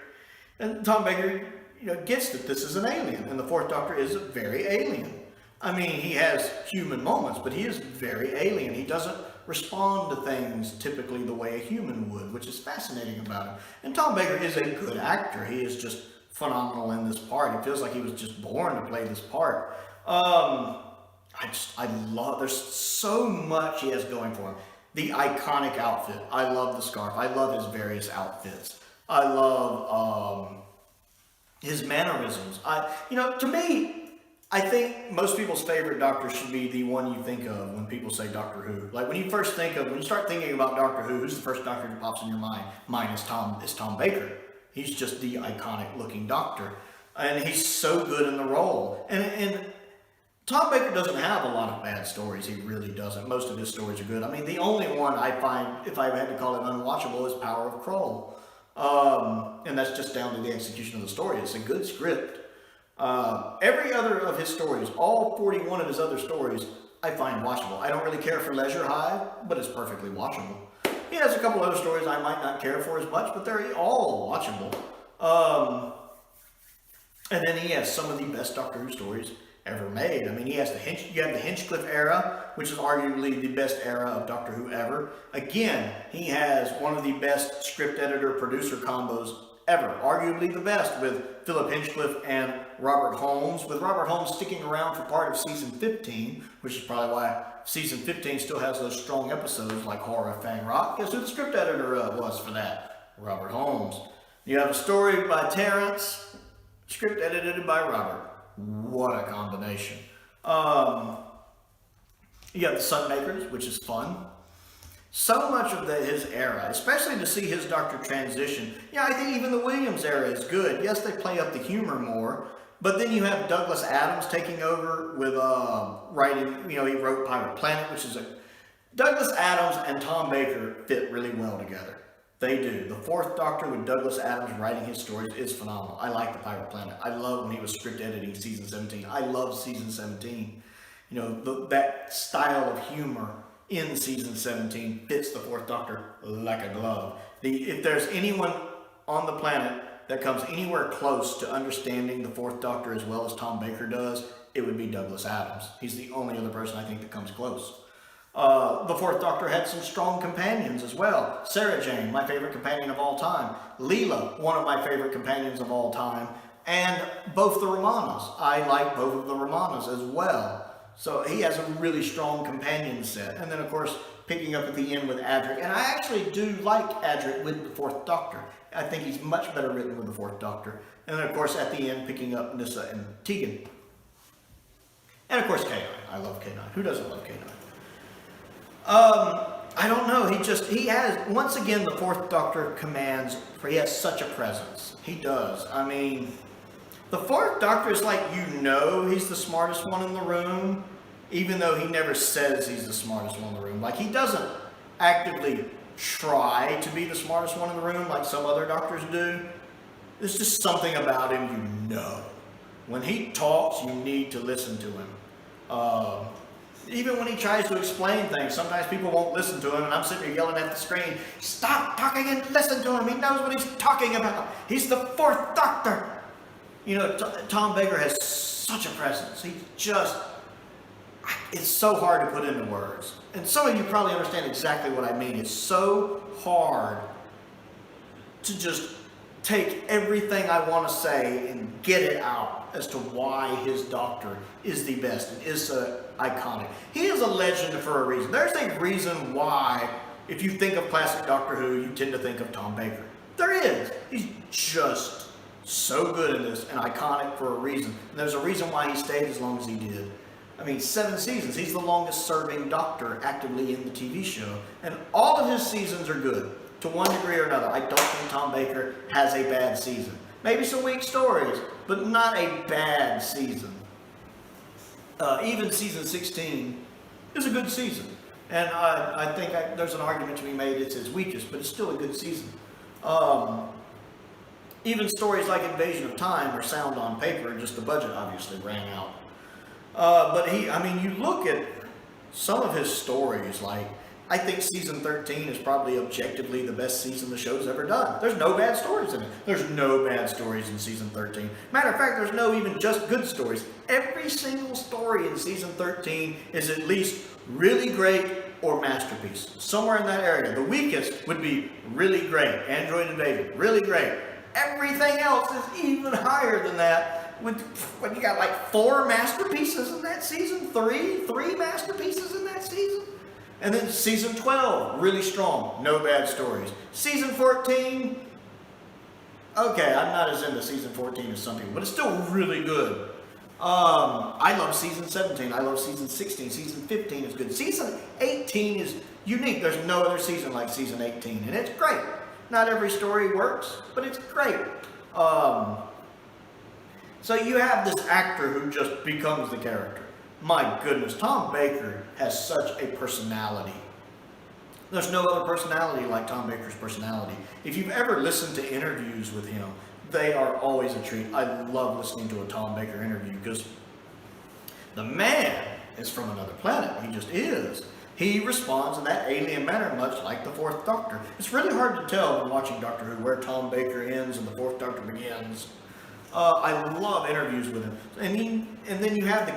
gets that this is an alien, and the 4th Doctor is very alien. I mean, he has human moments, but he is very alien. He doesn't respond to things typically the way a human would, which is fascinating about him. And Tom Baker is a good actor. He is just phenomenal in this part. It feels like he was just born to play this part. I love, there's so much he has going for him. The iconic outfit. I love the scarf. I love his various outfits. I love his mannerisms. To me, I think most people's favorite Doctor should be the one you think of when people say Doctor Who. Like when you start thinking about Doctor Who, who's the first Doctor that pops in your mind? Mine is Tom Baker. He's just the iconic looking Doctor. And he's so good in the role. And Tom Baker doesn't have a lot of bad stories. He really doesn't. Most of his stories are good. I mean, the only one I find, if I had to call it unwatchable, is Power of Prowl. And that's just down to the execution of the story. It's a good script. Every other of his stories, all 41 of his other stories, I find watchable. I don't really care for Leisure Hive, but it's perfectly watchable. He has a couple other stories I might not care for as much, but they're all watchable. And then he has some of the best Doctor Who stories ever made. I mean, he has you have the Hinchcliffe era, which is arguably the best era of Doctor Who ever. Again, he has one of the best script editor-producer combos ever. Arguably the best, with Philip Hinchcliffe and Robert Holmes, with Robert Holmes sticking around for part of season 15, which is probably why season 15 still has those strong episodes like Horror of Fang Rock. Guess who the script editor was for that? Robert Holmes. You have a story by Terrence, script edited by Robert. What a combination. You have the Sunmakers, which is fun. So much of his era, especially to see his Doctor transition. Yeah, I think even the Williams era is good. Yes, they play up the humor more, but then you have Douglas Adams taking over with writing, he wrote Pirate Planet, which is Douglas Adams and Tom Baker fit really well together. They do. The fourth Doctor with Douglas Adams writing his stories is phenomenal. I like the Pirate Planet. I love when he was script editing season 17. I love season 17. That style of humor in season 17 fits the fourth Doctor like a glove. If there's anyone on the planet that comes anywhere close to understanding the fourth Doctor as well as Tom Baker does, it would be Douglas Adams. He's the only other person I think that comes close. The fourth Doctor had some strong companions as well. Sarah Jane, my favorite companion of all time. Leela, one of my favorite companions of all time. And both the Romanas. I like both of the Romanas as well. So he has a really strong companion set. And then, of course, picking up at the end with Adric. And I actually do like Adric with the fourth Doctor. I think he's much better written with the fourth Doctor. And then, of course, at the end, picking up Nyssa and Tegan. And, of course, K9. I love K9. Who doesn't love K9? I don't know. He has, once again, the fourth Doctor he has such a presence. He does. I mean, the fourth Doctor is like, he's the smartest one in the room, even though he never says he's the smartest one in the room. Like, he doesn't actively try to be the smartest one in the room like some other Doctors do. There's just something about him When he talks, you need to listen to him. Even when he tries to explain things, sometimes people won't listen to him, and I'm sitting there yelling at the screen, stop talking and listen to him. He knows what he's talking about. He's the fourth Doctor. Tom Baker has such a presence. It's so hard to put into words. And some of you probably understand exactly what I mean. It's so hard to just take everything I want to say and get it out as to why his Doctor is the best and is iconic. He is a legend for a reason. There's a reason why, if you think of classic Doctor Who, you tend to think of Tom Baker. There is. He's just so good in this and iconic for a reason. And there's a reason why he stayed as long as he did. I mean, 7 seasons. He's the longest serving Doctor actively in the TV show. And all of his seasons are good. To one degree or another. I don't think Tom Baker has a bad season. Maybe some weak stories, but not a bad season. Even season 16 is a good season. And I think there's an argument to be made it's his weakest, but it's still a good season. Even stories like Invasion of Time are sound on paper, just the budget obviously ran out. But you look at some of his stories, like, I think season 13 is probably objectively the best season the show's ever done. There's no bad stories in it. There's no bad stories in season 13. Matter of fact, there's no even just good stories. Every single story in season 13 is at least really great or masterpiece. Somewhere in that area. The weakest would be really great. Android Invasion, really great. Everything else is even higher than that. You got like 4 masterpieces in that season? 3 masterpieces in that season? And then season 12, really strong, no bad stories. Season 14, okay, I'm not as into season 14 as some people, but it's still really good. I love season 17, I love season 16, season 15 is good. Season 18 is unique, there's no other season like season 18, and it's great. Not every story works, but it's great. So you have this actor who just becomes the character. My goodness, Tom Baker has such a personality. There's no other personality like Tom Baker's personality. If you've ever listened to interviews with him, they are always a treat. I love listening to a Tom Baker interview because the man is from another planet. He just is. He responds in that alien manner, much like the Fourth Doctor. It's really hard to tell when watching Doctor Who where Tom Baker ends and the Fourth Doctor begins. I love interviews with him, and then you have the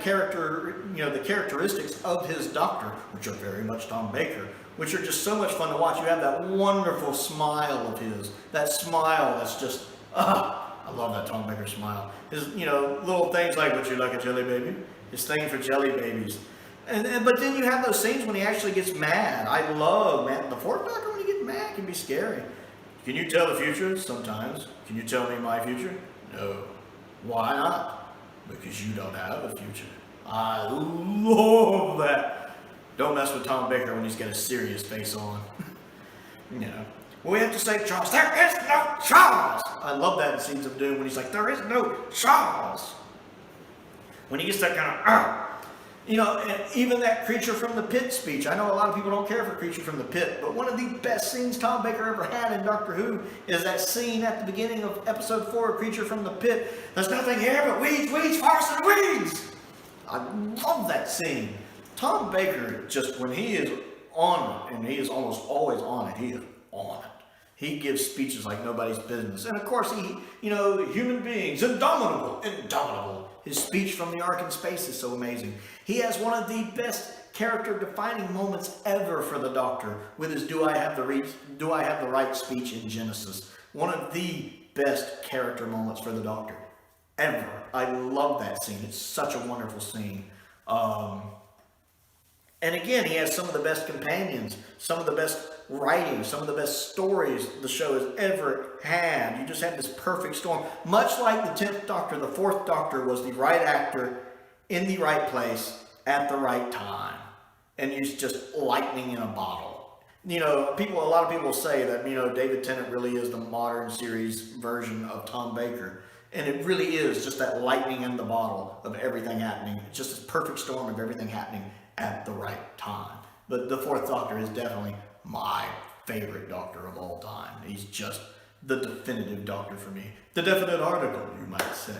characteristics of his Doctor, which are very much Tom Baker, which are just so much fun to watch. You have that wonderful smile of his, that smile that's just, I love that Tom Baker smile. His, little things like, would you like a jelly baby? His thing for jelly babies. But then you have those scenes when he actually gets mad. I love, man, the Fourth Doctor when he gets mad can be scary. Can you tell the future? Sometimes. Can you tell me my future? No. Why not? Because you don't have a future. I love that. Don't mess with Tom Baker when he's got a serious face on. We have to save Charles. There is no Charles! I love that in Scenes of Doom when he's like, there is no Charles! When he gets that kind of, and even that Creature from the Pit speech. I know a lot of people don't care for Creature from the Pit, but one of the best scenes Tom Baker ever had in Doctor Who is that scene at the beginning of episode 4 of Creature from the Pit. There's nothing here but weeds, weeds, forest, and weeds! I love that scene. Tom Baker, just when he is on it, and he is almost always on it, he is on it. He gives speeches like nobody's business. And of course, human beings, indomitable. His speech from the Ark in Space is so amazing. He has one of the best character-defining moments ever for the Doctor with his Do I have the right speech in Genesis. One of the best character moments for the Doctor ever. I love that scene. It's such a wonderful scene. And again, he has some of the best companions, some of the best writing, some of the best stories the show has ever had. You just have this perfect storm. Much like the 10th Doctor, the 4th Doctor was the right actor in the right place at the right time. And he's just lightning in a bottle. A lot of people say that, David Tennant really is the modern series version of Tom Baker. And it really is just that lightning in the bottle of everything happening. It's just this perfect storm of everything happening at the right time. But the 4th Doctor is definitely my favorite Doctor of all time. He's just the definitive Doctor for me. The definite article, you might say.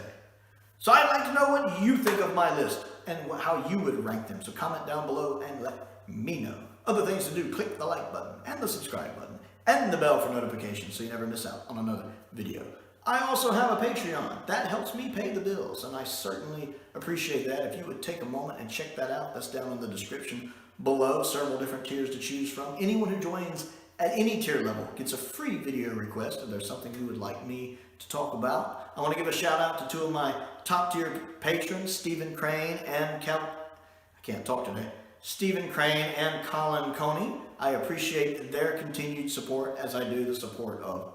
So I'd like to know what you think of my list and how you would rank them. So comment down below and let me know. Other things to do, click the like button and the subscribe button and the bell for notifications so you never miss out on another video. I also have a Patreon. That helps me pay the bills, and I certainly appreciate that. If you would take a moment and check that out, that's down in the description below. Several different tiers to choose from. Anyone who joins at any tier level gets a free video request if there's something you would like me to talk about. I want to give a shout out to two of my top tier patrons, Stephen Crane and Stephen Crane and Colin Coney. I appreciate their continued support as I do the support of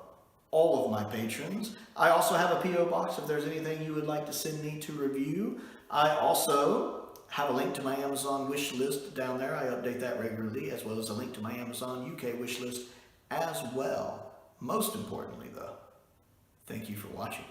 all of my patrons. I also have a P.O. box if there's anything you would like to send me to review. I also have a link to my Amazon wish list down there. I update that regularly, as well as a link to my Amazon UK wish list as well. Most importantly, though, thank you for watching.